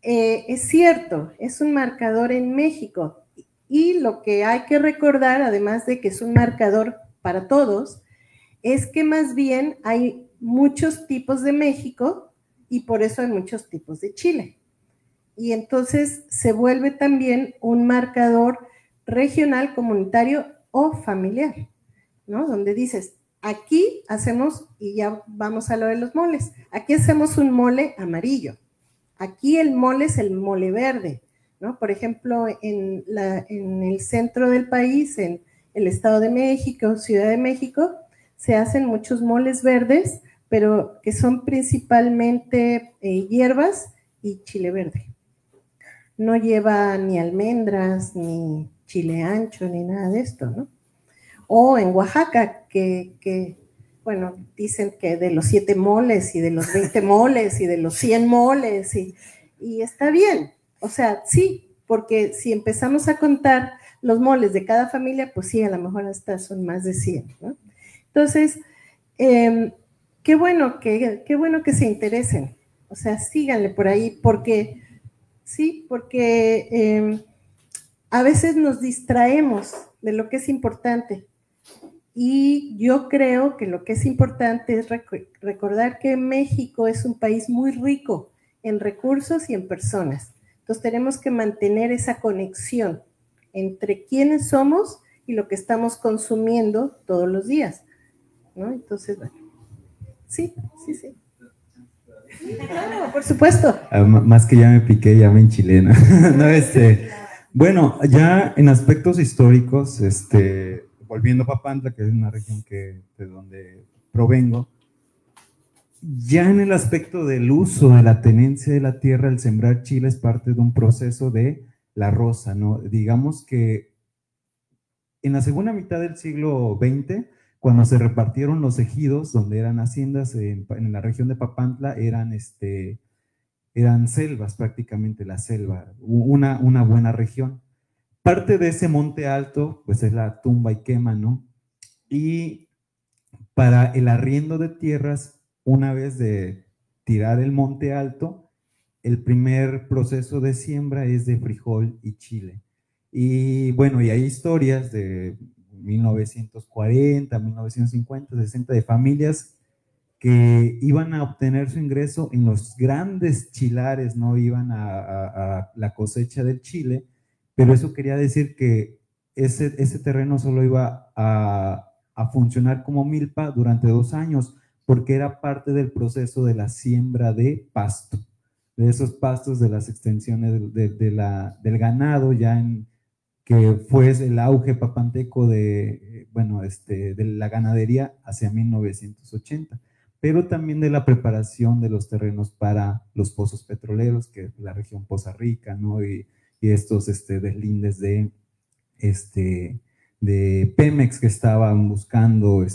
es cierto, es un marcador en México. Y lo que hay que recordar, además de que es un marcador para todos, es que más bien hay muchos tipos de México y por eso hay muchos tipos de Chile. Y entonces se vuelve también un marcador regional, comunitario o familiar, ¿no? Donde dices, aquí hacemos, y ya vamos a lo de los moles, aquí hacemos un mole amarillo, aquí el mole es el mole verde, ¿no? Por ejemplo, en el centro del país, en el Estado de México, Ciudad de México, se hacen muchos moles verdes, pero que son principalmente hierbas y chile verde. No lleva ni almendras, ni chile ancho, ni nada de esto, ¿no? O en Oaxaca, que bueno, dicen que de los 7 moles y de los 20 moles y de los 100 moles y está bien, o sea, sí, porque si empezamos a contar los moles de cada familia, pues sí, a lo mejor hasta son más de 100, ¿no? Entonces, qué bueno que se interesen, o sea, síganle por ahí, porque sí, porque a veces nos distraemos de lo que es importante. Y yo creo que lo que es importante es recordar que México es un país muy rico en recursos y en personas. Entonces tenemos que mantener esa conexión entre quiénes somos y lo que estamos consumiendo todos los días, ¿no? Entonces, bueno, sí. Claro, por supuesto. Más que ya me piqué, ya me enchilé, ¿no? No, bueno, ya en aspectos históricos, volviendo a Papantla, que es una región de donde provengo, ya en el aspecto del uso de la tenencia de la tierra, el sembrar chile es parte de un proceso de la rosa, ¿no? Digamos que en la segunda mitad del siglo XX, cuando se repartieron los ejidos, donde eran haciendas en la región de Papantla, eran selvas, prácticamente la selva, una buena región. Parte de ese monte alto, pues es la tumba y quema, ¿no? Y para el arriendo de tierras, una vez de tirar el monte alto, el primer proceso de siembra es de frijol y chile. Y bueno, y hay historias de 1940, 1950, 60 de familias que iban a obtener su ingreso en los grandes chilares, no iban a la cosecha del chile, pero eso quería decir que ese terreno solo iba a funcionar como milpa durante 2 años, porque era parte del proceso de la siembra de pasto, de esos pastos de las extensiones del ganado, que fue el auge papanteco de la ganadería hacia 1980, pero también de la preparación de los terrenos para los pozos petroleros, que es la región Poza Rica, ¿no? Y estos deslindes de Pemex que estaban buscando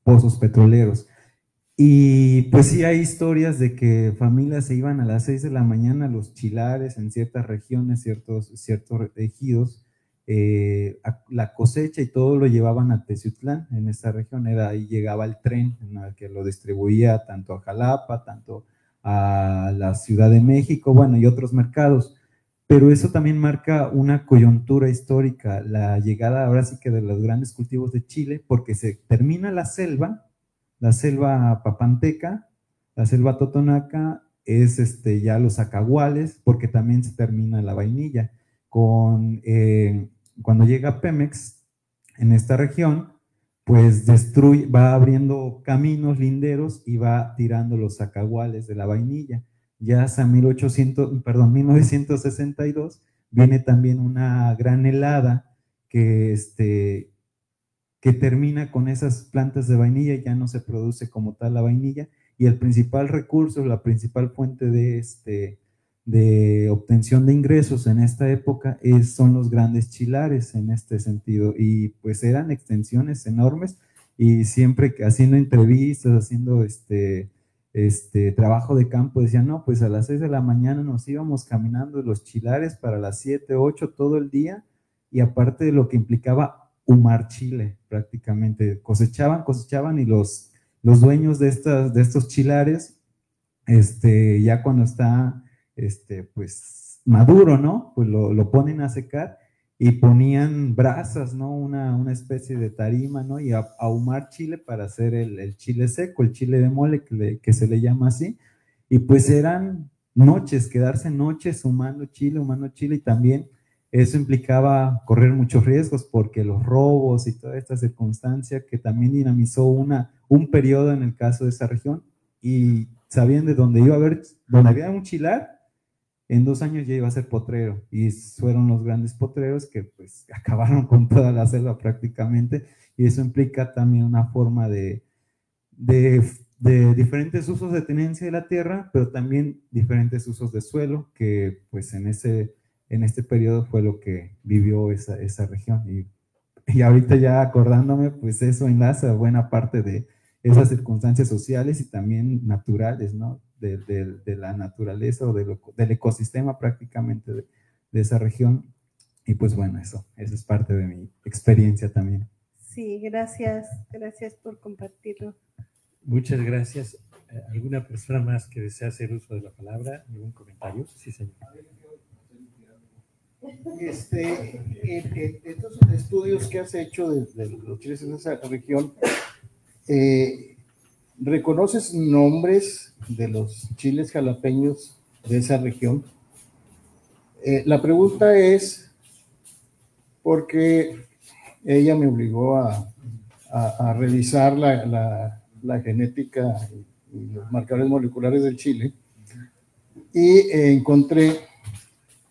pozos petroleros. Y pues sí hay historias de que familias se iban a las 6 de la mañana a los chilares en ciertas regiones, ciertos ejidos, la cosecha y todo lo llevaban a Teciutlán, en esta región, ahí llegaba el tren que lo distribuía tanto a Jalapa, tanto a la Ciudad de México, bueno, y otros mercados. Pero eso también marca una coyuntura histórica, la llegada ahora sí que de los grandes cultivos de Chile, porque se termina la selva papanteca, la selva totonaca, es ya los acahuales, porque también se termina la vainilla. Cuando llega Pemex en esta región, pues va abriendo caminos linderos y va tirando los acahuales de la vainilla. Ya hasta 1962 viene también una gran helada que termina con esas plantas de vainilla, ya no se produce como tal la vainilla, y el principal recurso, la principal fuente de obtención de ingresos en esta época son los grandes chilares en este sentido, y pues eran extensiones enormes, y siempre haciendo entrevistas, haciendo trabajo de campo, decían, no, pues a las 6 de la mañana nos íbamos caminando los chilares para las 7, 8 todo el día, y aparte de lo que implicaba humar chile prácticamente, cosechaban y los dueños de estos chilares, ya cuando está pues maduro, ¿no? Pues lo ponen a secar y ponían brasas, ¿no? Una especie de tarima, ¿no? Y ahumar chile para hacer el chile seco, el chile de mole que se le llama así. Y pues eran noches, quedarse noches humando chile, y también eso implicaba correr muchos riesgos porque los robos y toda esta circunstancia que también dinamizó un periodo en el caso de esa región, y sabían de dónde iba a haber, donde había un chilar, en 2 años ya iba a ser potrero, y fueron los grandes potreros que pues acabaron con toda la selva prácticamente, y eso implica también una forma de diferentes usos de tenencia de la tierra, pero también diferentes usos de suelo, que pues en este periodo fue lo que vivió esa región, y ahorita ya acordándome, pues eso enlaza buena parte de esas circunstancias sociales y también naturales, ¿no? De la naturaleza o del ecosistema prácticamente de esa región. Y pues bueno, eso es parte de mi experiencia también. Sí, gracias por compartirlo. Muchas gracias. ¿Alguna persona más que desea hacer uso de la palabra? ¿Algún comentario? Sí, señor. Estos estudios que has hecho de los chiles en esa región, ¿reconoces nombres de los chiles jalapeños de esa región? La pregunta es porque ella me obligó a revisar la genética y los marcadores moleculares del chile, y encontré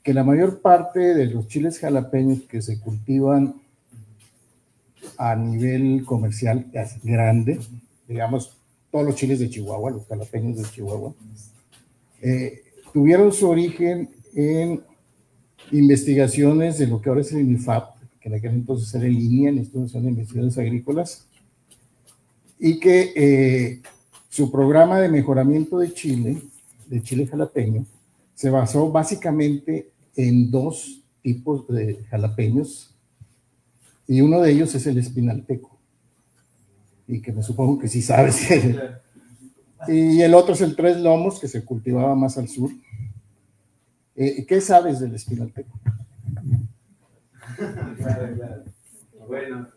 que la mayor parte de los chiles jalapeños que se cultivan a nivel comercial grande, digamos, todos los chiles de Chihuahua, los jalapeños de Chihuahua, tuvieron su origen en investigaciones de lo que ahora es el INIFAP, que en aquel entonces era el INIA, el Instituto Nacional de Investigaciones Agrícolas, y que su programa de mejoramiento de chile jalapeño, se basó básicamente en 2 tipos de jalapeños, y uno de ellos es el espinalteco, y que me supongo que sí sabes. Y el otro es el 3 lomos, que se cultivaba más al sur. ¿Qué sabes del espinalteco? Bueno,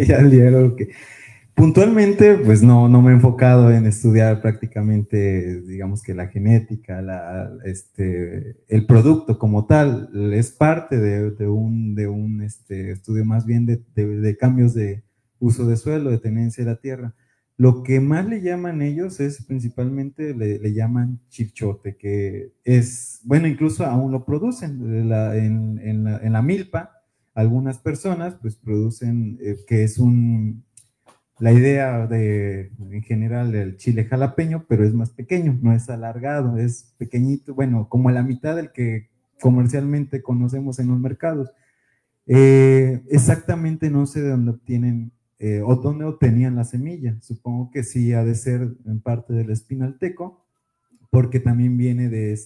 ya leyeron que puntualmente, pues no me he enfocado en estudiar prácticamente, digamos que la genética, el producto como tal, es parte de un estudio más bien de cambios de uso de suelo, de tenencia de la tierra. Lo que más le llaman ellos es principalmente, le llaman chilchote, que es, bueno, incluso aún lo producen en la milpa. Algunas personas pues producen, que es la idea en general del chile jalapeño, pero es más pequeño, no es alargado, es pequeñito, bueno, como la mitad del que comercialmente conocemos en los mercados. Exactamente no sé de dónde obtienen o dónde obtenían la semilla. Supongo que sí ha de ser en parte del espinalteco, porque también viene de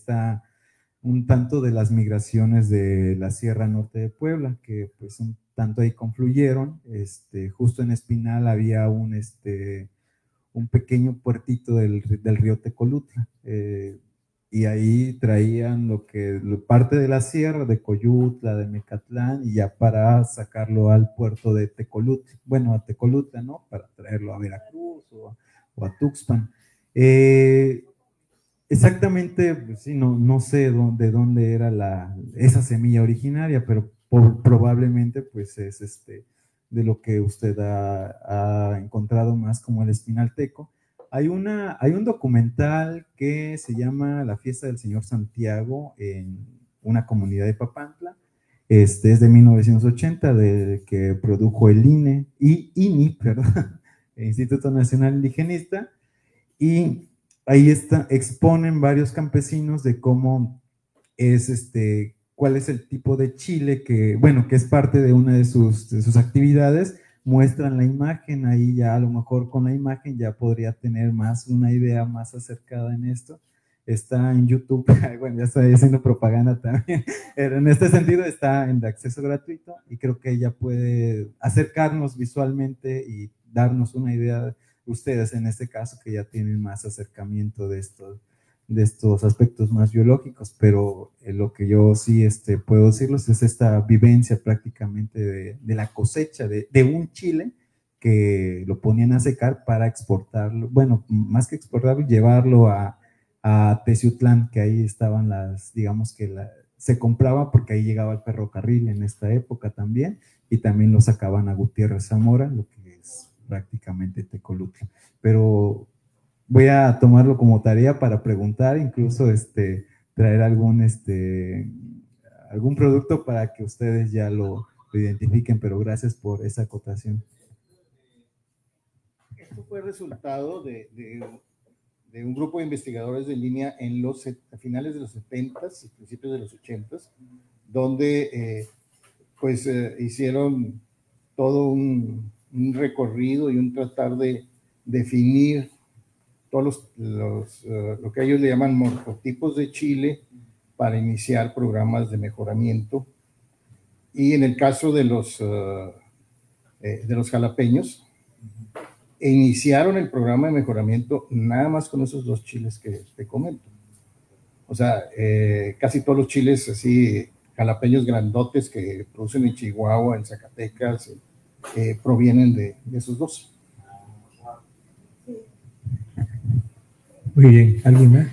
un tanto de las migraciones de la Sierra Norte de Puebla, que pues un tanto ahí confluyeron. Justo en Espinal había un pequeño puertito del río Tecolutla, y ahí traían parte de la sierra, de Coyutla, de Mecatlán, y ya para sacarlo al puerto de Tecolutla, bueno, a Tecolutla, ¿no? Para traerlo a Veracruz o a Tuxpan. Exactamente, pues sí, no sé de dónde era esa semilla originaria, pero probablemente pues es de lo que usted ha encontrado más como el espinalteco. Hay un documental que se llama La Fiesta del Señor Santiago en una comunidad de Papantla. Es de 1980, que produjo el INI, perdón, el Instituto Nacional Indigenista, y ahí exponen varios campesinos de cómo es cuál es el tipo de chile que es parte de una de sus actividades, muestran la imagen, ahí ya a lo mejor con la imagen ya podría tener más una idea más acercada en esto. Está en YouTube, bueno, ya estoy haciendo propaganda también, pero en este sentido está en de acceso gratuito y creo que ella puede acercarnos visualmente y darnos una idea, ustedes en este caso que ya tienen más acercamiento de estos aspectos más biológicos, pero lo que yo sí puedo decirles es esta vivencia prácticamente de la cosecha de un chile que lo ponían a secar para exportarlo, bueno, más que exportarlo, llevarlo a Teciutlán, que ahí estaban digamos que se compraba porque ahí llegaba el ferrocarril en esta época también, y también lo sacaban a Gutiérrez Zamora, lo que es prácticamente Tecolutla. Pero voy a tomarlo como tarea para preguntar, incluso traer algún producto para que ustedes ya lo identifiquen, pero gracias por esa acotación. Esto fue resultado de un grupo de investigadores de línea a finales de los 70s y principios de los 80s, donde hicieron todo un recorrido y un tratar de definir todos lo que ellos le llaman morfotipos de chile para iniciar programas de mejoramiento. Y en el caso de los jalapeños, iniciaron el programa de mejoramiento nada más con esos 2 chiles que te comento. O sea, casi todos los chiles así, jalapeños grandotes que producen en Chihuahua, en Zacatecas, provienen de esos 2. Muy bien, ¿alguien más?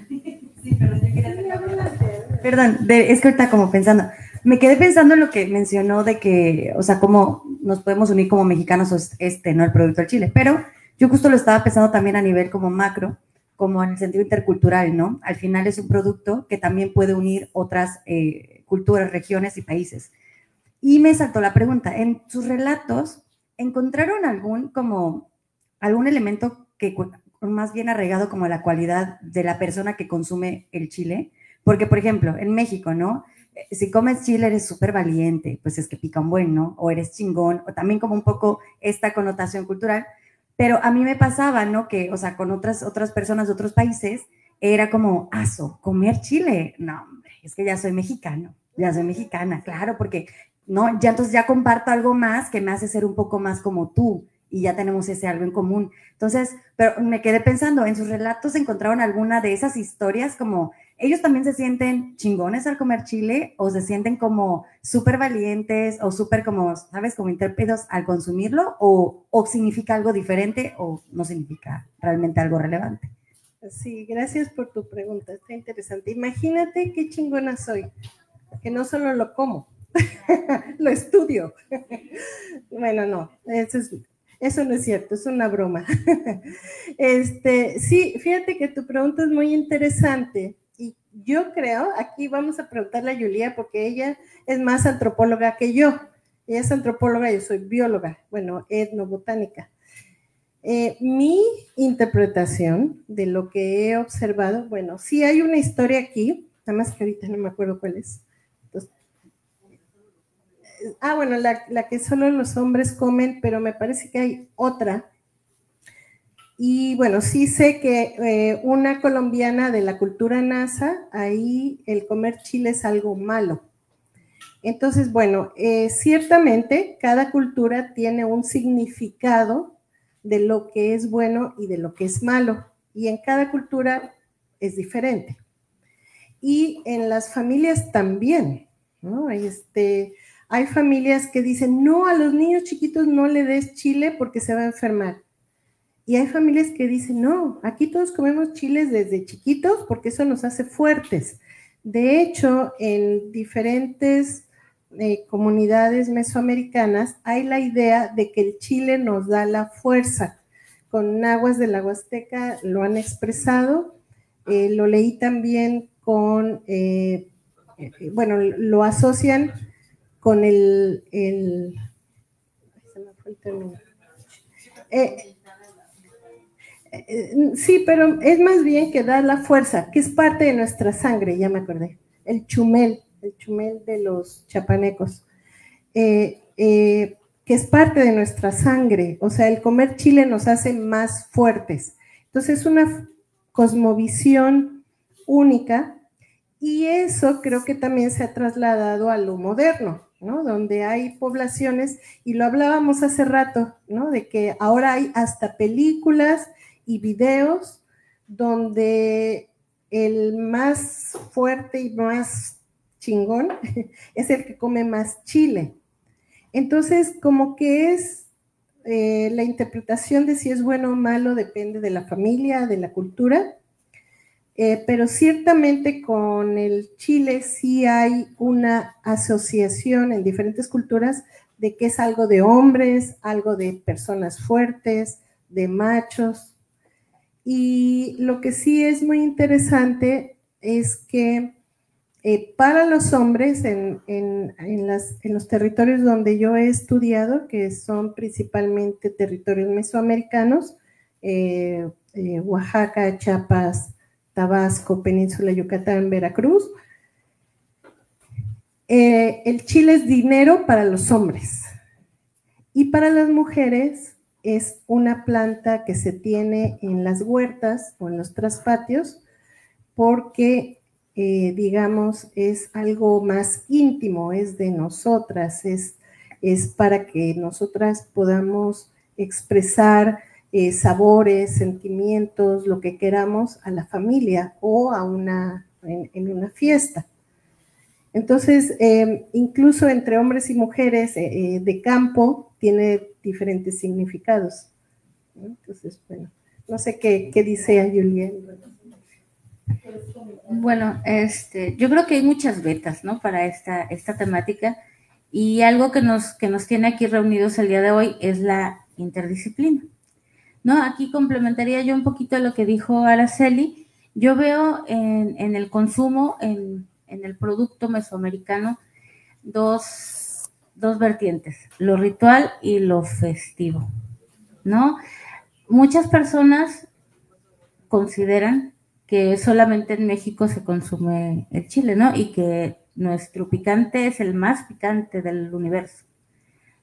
Sí, perdón, yo quería hacer Perdón, es que ahorita como pensando, me quedé pensando en lo que mencionó de que, o sea, cómo nos podemos unir como mexicanos, ¿no? El producto del chile, pero yo justo lo estaba pensando también a nivel como macro, como en el sentido intercultural, ¿no? Al final es un producto que también puede unir otras culturas, regiones y países. Y me saltó la pregunta, en sus relatos, ¿encontraron algún elemento que más bien arraigado como a la cualidad de la persona que consume el chile? Porque, por ejemplo, en México, ¿no? Si comes chile eres súper valiente, pues es que pica un buen, ¿no? O eres chingón, o también como un poco esta connotación cultural. Pero a mí me pasaba, ¿no? Que, o sea, con otras personas de otros países, era como, comer chile. No, hombre, es que ya soy mexicano, ya soy mexicana, claro, porque, ¿no? Ya entonces ya comparto algo más que me hace ser un poco más como tú, y ya tenemos ese algo en común. Entonces, pero me quedé pensando, ¿en sus relatos encontraron alguna de esas historias como ellos también se sienten chingones al comer chile o se sienten como súper valientes o súper como, ¿sabes? Como intrépidos al consumirlo o significa algo diferente o no significa realmente algo relevante? Sí, gracias por tu pregunta, está interesante. Imagínate qué chingona soy, que no solo lo como, lo estudio. Bueno, no, eso no es cierto, es una broma. Sí, fíjate que tu pregunta es muy interesante y yo creo, aquí vamos a preguntarle a Julia porque ella es más antropóloga que yo. Ella es antropóloga, yo soy bióloga, bueno, etnobotánica. Mi interpretación de lo que he observado, bueno, sí hay una historia aquí, nada más que ahorita no me acuerdo cuál es. Entonces, bueno, la que solo los hombres comen, pero me parece que hay otra. Y bueno, sí sé que una colombiana de la cultura nasa, ahí el comer chile es algo malo. Entonces, bueno, ciertamente cada cultura tiene un significado de lo que es bueno y de lo que es malo. Y en cada cultura es diferente. Y en las familias también, ¿no? Hay familias que dicen, no, a los niños chiquitos no le des chile porque se va a enfermar. Y hay familias que dicen, no, aquí todos comemos chiles desde chiquitos porque eso nos hace fuertes. De hecho, en diferentes comunidades mesoamericanas hay la idea de que el chile nos da la fuerza. Con nahuas de la Huasteca lo han expresado, lo leí también con, bueno, lo asocian con se me fue el término. Sí, pero es más bien que da la fuerza, que es parte de nuestra sangre, ya me acordé. El chumel de los chapanecos, que que es parte de nuestra sangre. O sea, el comer chile nos hace más fuertes. Entonces es una cosmovisión única y eso creo que también se ha trasladado a lo moderno, ¿no? Donde hay poblaciones, y lo hablábamos hace rato, ¿no? De que ahora hay hasta películas y videos donde el más fuerte y más chingón es el que come más chile. Entonces, como que es la interpretación de si es bueno o malo depende de la familia, de la cultura, pero ciertamente con el chile sí hay una asociación en diferentes culturas de que es algo de hombres, algo de personas fuertes, de machos. Y lo que sí es muy interesante es que para los hombres en los territorios donde yo he estudiado, que son principalmente territorios mesoamericanos, Oaxaca, Chiapas, Tabasco, Península Yucatán, Veracruz, el chile es dinero para los hombres y para las mujeres es una planta que se tiene en las huertas o en los traspatios porque digamos, es algo más íntimo, es de nosotras, es para que nosotras podamos expresar sabores, sentimientos, lo que queramos a la familia o a en una fiesta. Entonces, incluso entre hombres y mujeres de campo tiene diferentes significados, ¿no? Entonces, bueno, no sé qué dice Julián. Bueno, yo creo que hay muchas vetas, ¿no? Para esta temática, y algo que nos tiene aquí reunidos el día de hoy es la interdisciplina, ¿no? Aquí complementaría yo un poquito lo que dijo Araceli. Yo veo en el consumo, en el producto mesoamericano, dos vertientes, lo ritual y lo festivo, ¿no? Muchas personas consideran que solamente en México se consume el chile, ¿no? Y que nuestro picante es el más picante del universo,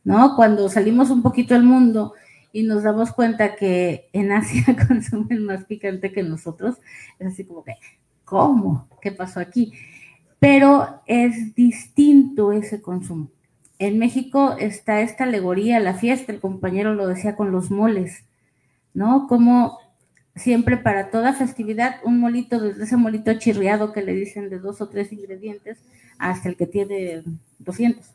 ¿no? Cuando salimos un poquito al mundo y nos damos cuenta que en Asia consumen más picante que nosotros, es así como que, ¿cómo? ¿Qué pasó aquí? Pero es distinto ese consumo. En México está esta alegoría, la fiesta, el compañero lo decía con los moles, ¿no? Como siempre para toda festividad, un molito, desde ese molito chirriado que le dicen de 2 o 3 ingredientes, hasta el que tiene 200.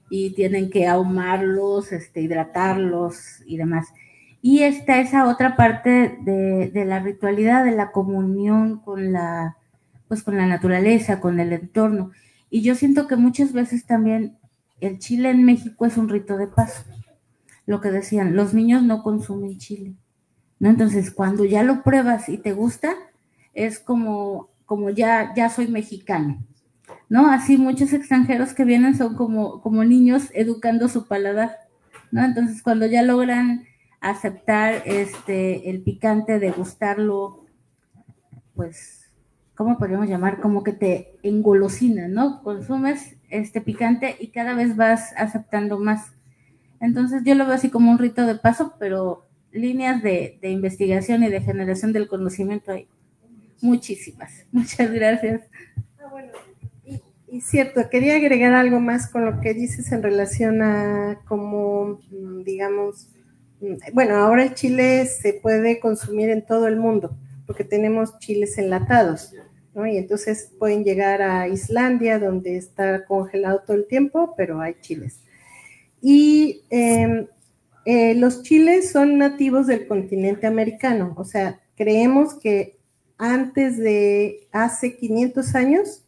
Y tienen que ahumarlos, hidratarlos y demás. Y está esa otra parte de la ritualidad, de la comunión con la naturaleza, con el entorno. Y yo siento que muchas veces también el chile en México es un rito de paso. Lo que decían, los niños no consumen chile, ¿no? Entonces, cuando ya lo pruebas y te gusta, es como ya soy mexicano, ¿no? Así muchos extranjeros que vienen son como niños educando su paladar, ¿no? Entonces, cuando ya logran aceptar el picante, degustarlo, pues, ¿cómo podríamos llamar? Como que te engolosina, ¿no? Consumes este picante y cada vez vas aceptando más. Entonces, yo lo veo así como un rito de paso, pero líneas de investigación y de generación del conocimiento hay muchísimas. Muchas gracias. Bueno, y cierto, quería agregar algo más con lo que dices en relación a cómo, digamos, bueno, ahora el chile se puede consumir en todo el mundo, porque tenemos chiles enlatados, ¿no? Y entonces pueden llegar a Islandia, donde está congelado todo el tiempo, pero hay chiles. Y los chiles son nativos del continente americano, o sea, creemos que antes de hace 500 años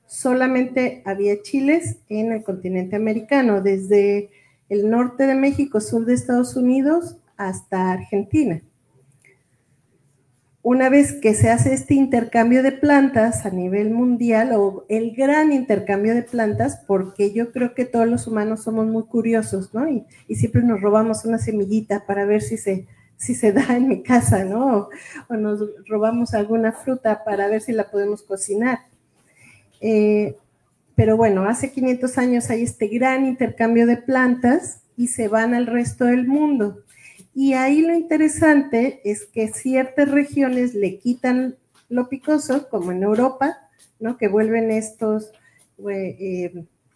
solamente había chiles en el continente americano, desde el norte de México, sur de Estados Unidos, hasta Argentina. Una vez que se hace este intercambio de plantas a nivel mundial, o el gran intercambio de plantas, porque yo creo que todos los humanos somos muy curiosos, ¿no? Y siempre nos robamos una semillita para ver si se da en mi casa, ¿no? O nos robamos alguna fruta para ver si la podemos cocinar. Pero bueno, hace 500 años hay este gran intercambio de plantas y se van al resto del mundo. Y ahí lo interesante es que ciertas regiones le quitan lo picoso, como en Europa, ¿no? Que vuelven estos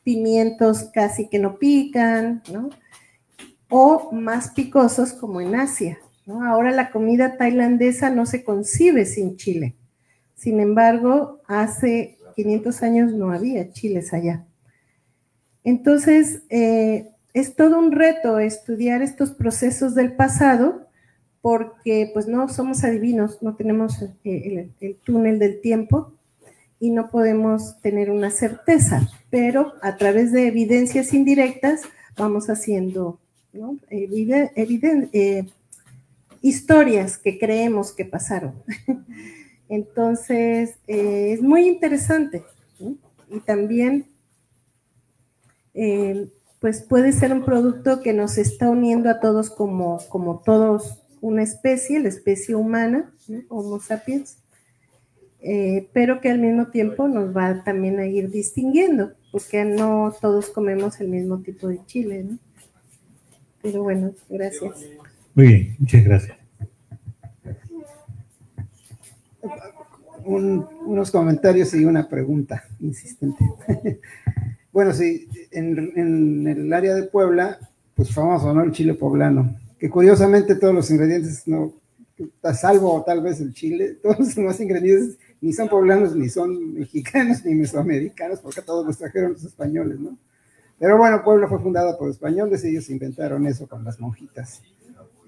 pimientos casi que no pican, ¿no? O más picosos como en Asia, ¿no? Ahora la comida tailandesa no se concibe sin chile. Sin embargo, hace 500 años no había chiles allá. Entonces, es todo un reto estudiar estos procesos del pasado porque pues no somos adivinos, no tenemos el túnel del tiempo y no podemos tener una certeza, pero a través de evidencias indirectas vamos haciendo, ¿no? Historias que creemos que pasaron. Entonces, es muy interesante, ¿no? Y también pues puede ser un producto que nos está uniendo a todos como todos una especie, la especie humana, ¿no? Homo sapiens, pero que al mismo tiempo nos va también a ir distinguiendo, porque no todos comemos el mismo tipo de chile, ¿no? Pero bueno, gracias. Muy bien, muchas gracias. Unos comentarios y una pregunta insistente. Bueno, sí, en el área de Puebla, pues famoso, ¿no? El chile poblano, que curiosamente todos los ingredientes, no, salvo tal vez el chile, todos los demás ingredientes ni son poblanos, ni son mexicanos, ni mesoamericanos, porque todos los trajeron los españoles, ¿no? Pero bueno, Puebla fue fundada por españoles y ellos inventaron eso con las monjitas.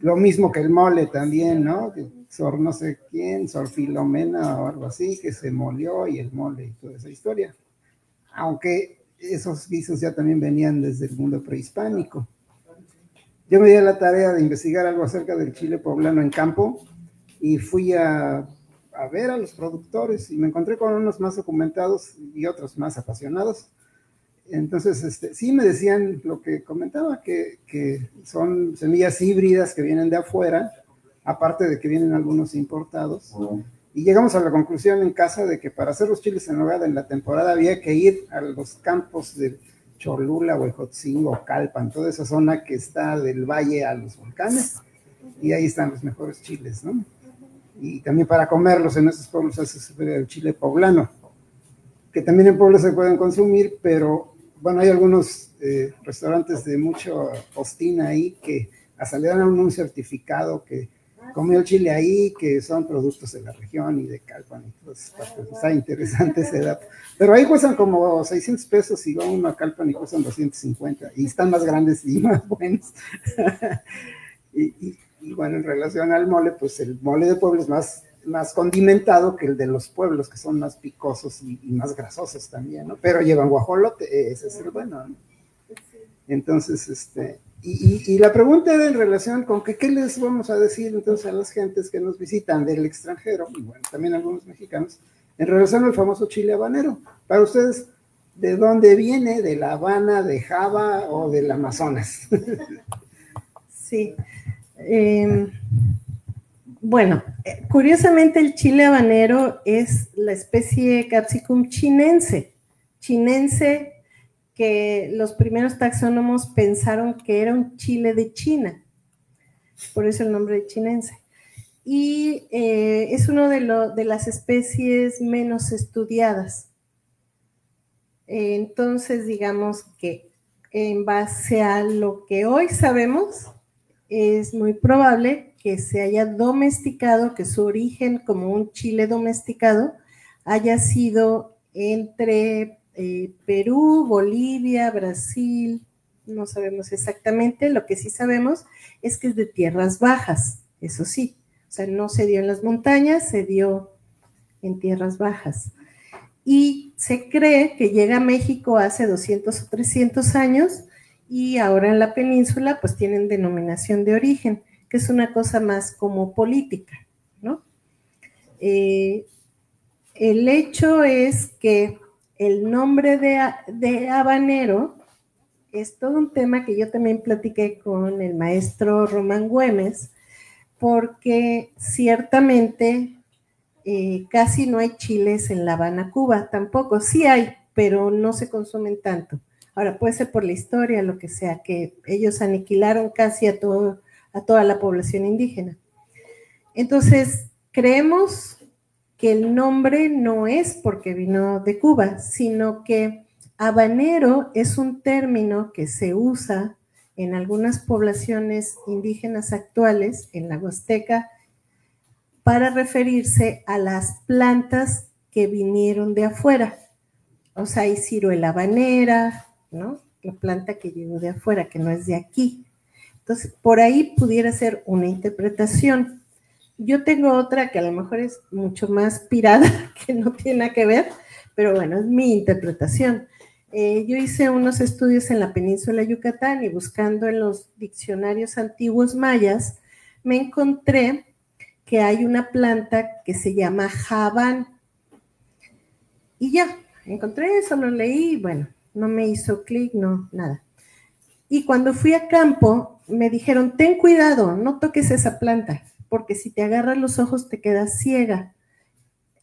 Lo mismo que el mole también, ¿no? Sor no sé quién, Sor Filomena o algo así, que se molió y el mole y toda esa historia. Aunque esos guisos ya también venían desde el mundo prehispánico. Yo me di a la tarea de investigar algo acerca del chile poblano en campo y fui a ver a los productores y me encontré con unos más documentados y otros más apasionados. Entonces, sí me decían lo que comentaba, que son semillas híbridas que vienen de afuera, aparte de que vienen algunos importados. Y llegamos a la conclusión en casa de que para hacer los chiles en nogada en la temporada había que ir a los campos de Cholula, Huejotzingo, Calpan, toda esa zona que está del valle a los volcanes, y ahí están los mejores chiles, ¿no? Y también para comerlos en esos pueblos se hace el chile poblano, que también en Puebla se pueden consumir, pero bueno, hay algunos restaurantes de mucho postín ahí que hasta le dan a uno un certificado que comió el chile ahí, que son productos de la región y de Calpan y todas esas partes. Está interesante ese dato. Pero ahí cuestan como 600 pesos y va uno a Calpan y cuestan 250 y están más grandes y más buenos. y bueno, en relación al mole, pues el mole de Puebla es más condimentado que el de los pueblos, que son más picosos y más grasosos también, ¿no? Pero llevan guajolote, ese es el bueno, ¿no? Entonces, y la pregunta era en relación con qué les vamos a decir entonces a las gentes que nos visitan del extranjero, y bueno, también algunos mexicanos, en relación al famoso chile habanero. Para ustedes, ¿de dónde viene? ¿De La Habana, de Java o del Amazonas? Sí. Bueno, curiosamente el chile habanero es la especie Capsicum chinense, que los primeros taxónomos pensaron que era un chile de China, por eso el nombre de chinense. Y es uno de las especies menos estudiadas. Entonces, digamos que en base a lo que hoy sabemos, es muy probable que se haya domesticado, que su origen como un chile domesticado haya sido entre Perú, Bolivia, Brasil, no sabemos exactamente. Lo que sí sabemos es que es de tierras bajas, eso sí, o sea, no se dio en las montañas, se dio en tierras bajas. Y se cree que llega a México hace 200 o 300 años y ahora en la península pues tienen denominación de origen, que es una cosa más como política, ¿no? El hecho es que el nombre de habanero es todo un tema que yo también platiqué con el maestro Román Güemes, porque ciertamente casi no hay chiles en La Habana, Cuba, tampoco, sí hay, pero no se consumen tanto. Ahora, puede ser por la historia, lo que sea, que ellos aniquilaron casi a toda la población indígena. Entonces, creemos que el nombre no es porque vino de Cuba, sino que habanero es un término que se usa en algunas poblaciones indígenas actuales, en la Huasteca, para referirse a las plantas que vinieron de afuera. O sea, hay ciruela habanera, ¿no? La planta que llegó de afuera, que no es de aquí. Entonces, por ahí pudiera ser una interpretación. Yo tengo otra que a lo mejor es mucho más pirada, que no tiene nada que ver, pero bueno, es mi interpretación. Yo hice unos estudios en la península de Yucatán y buscando en los diccionarios antiguos mayas, me encontré que hay una planta que se llama jabán. Y ya, encontré eso, lo leí, bueno, no me hizo clic, no, nada. Y cuando fui a campo, me dijeron, ten cuidado, no toques esa planta, porque si te agarras los ojos te quedas ciega.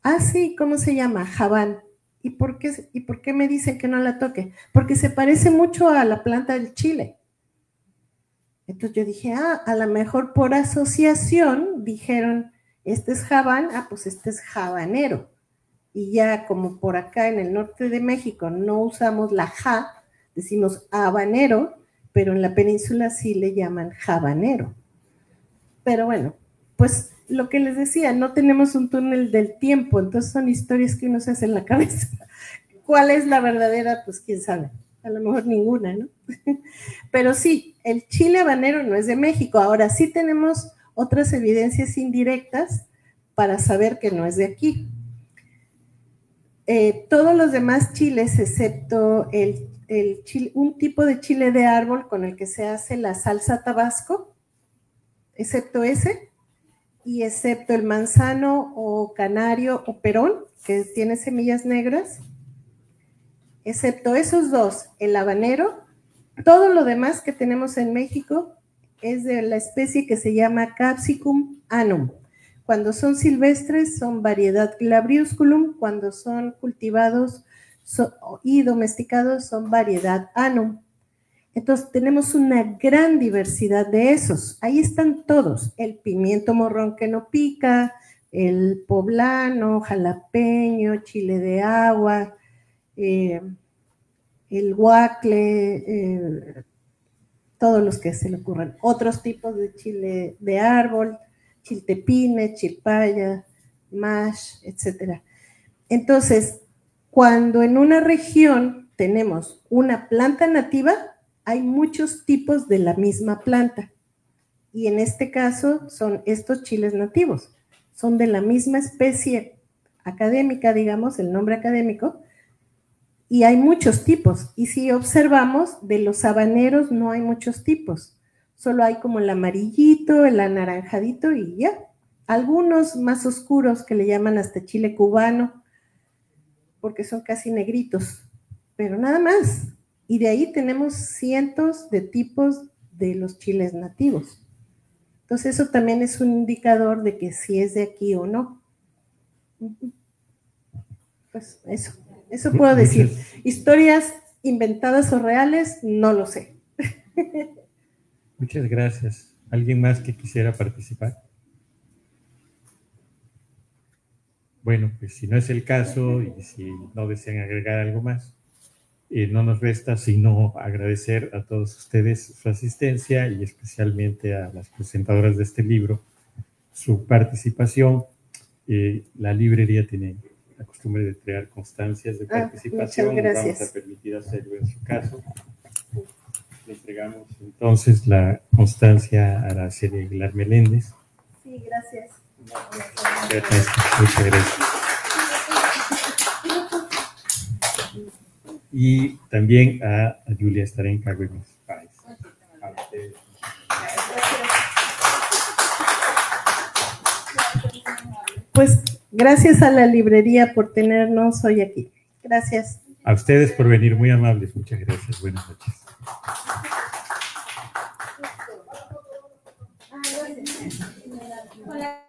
Ah, sí, ¿cómo se llama? Jabán. ¿Y por qué me dicen que no la toque? Porque se parece mucho a la planta del chile. Entonces yo dije, a lo mejor por asociación dijeron, este es jabán, pues este es habanero. Y ya como por acá en el norte de México no usamos la ja, decimos habanero, pero en la península sí le llaman habanero. Pero bueno, pues lo que les decía, no tenemos un túnel del tiempo, entonces son historias que uno se hace en la cabeza. ¿Cuál es la verdadera? Pues quién sabe, a lo mejor ninguna, ¿no? Pero sí, el chile habanero no es de México, ahora sí tenemos otras evidencias indirectas para saber que no es de aquí. Todos los demás chiles, excepto un tipo de chile de árbol con el que se hace la salsa tabasco, excepto ese, y excepto el manzano o canario o perón, que tiene semillas negras, excepto esos dos, el habanero, todo lo demás que tenemos en México es de la especie que se llama Capsicum annum. Cuando son silvestres son variedad Glabriusculum, cuando son cultivados y domesticados son variedad Annum. Entonces tenemos una gran diversidad de esos. Ahí están todos, el pimiento morrón que no pica, el poblano, jalapeño, chile de agua, el guacle, todos los que se le ocurran. Otros tipos de chile de árbol, chiltepine, chilpaya, mash, etc. Entonces, cuando en una región tenemos una planta nativa, hay muchos tipos de la misma planta. Y en este caso son estos chiles nativos. Son de la misma especie académica, digamos, el nombre académico, y hay muchos tipos. Y si observamos, de los habaneros no hay muchos tipos. Solo hay como el amarillito, el anaranjadito y ya. Algunos más oscuros que le llaman hasta chile cubano, porque son casi negritos, pero nada más. Y de ahí tenemos cientos de tipos de los chiles nativos. Entonces eso también es un indicador de que si es de aquí o no. Pues eso puedo decir. Historias inventadas o reales, no lo sé. Muchas gracias. ¿Alguien más que quisiera participar? Bueno, pues si no es el caso y si no desean agregar algo más, no nos resta sino agradecer a todos ustedes su asistencia y especialmente a las presentadoras de este libro su participación. La librería tiene la costumbre de entregar constancias de participación. Muchas gracias. Vamos a permitir hacerlo en su caso. Le entregamos entonces la constancia a Araceli Aguilar Meléndez. Sí, gracias. Gracias. Muchas gracias. Y también a Julia Starenka Gómez Páez. Pues gracias a la librería por tenernos hoy aquí. Gracias. A ustedes por venir, muy amables. Muchas gracias. Buenas noches. Hola.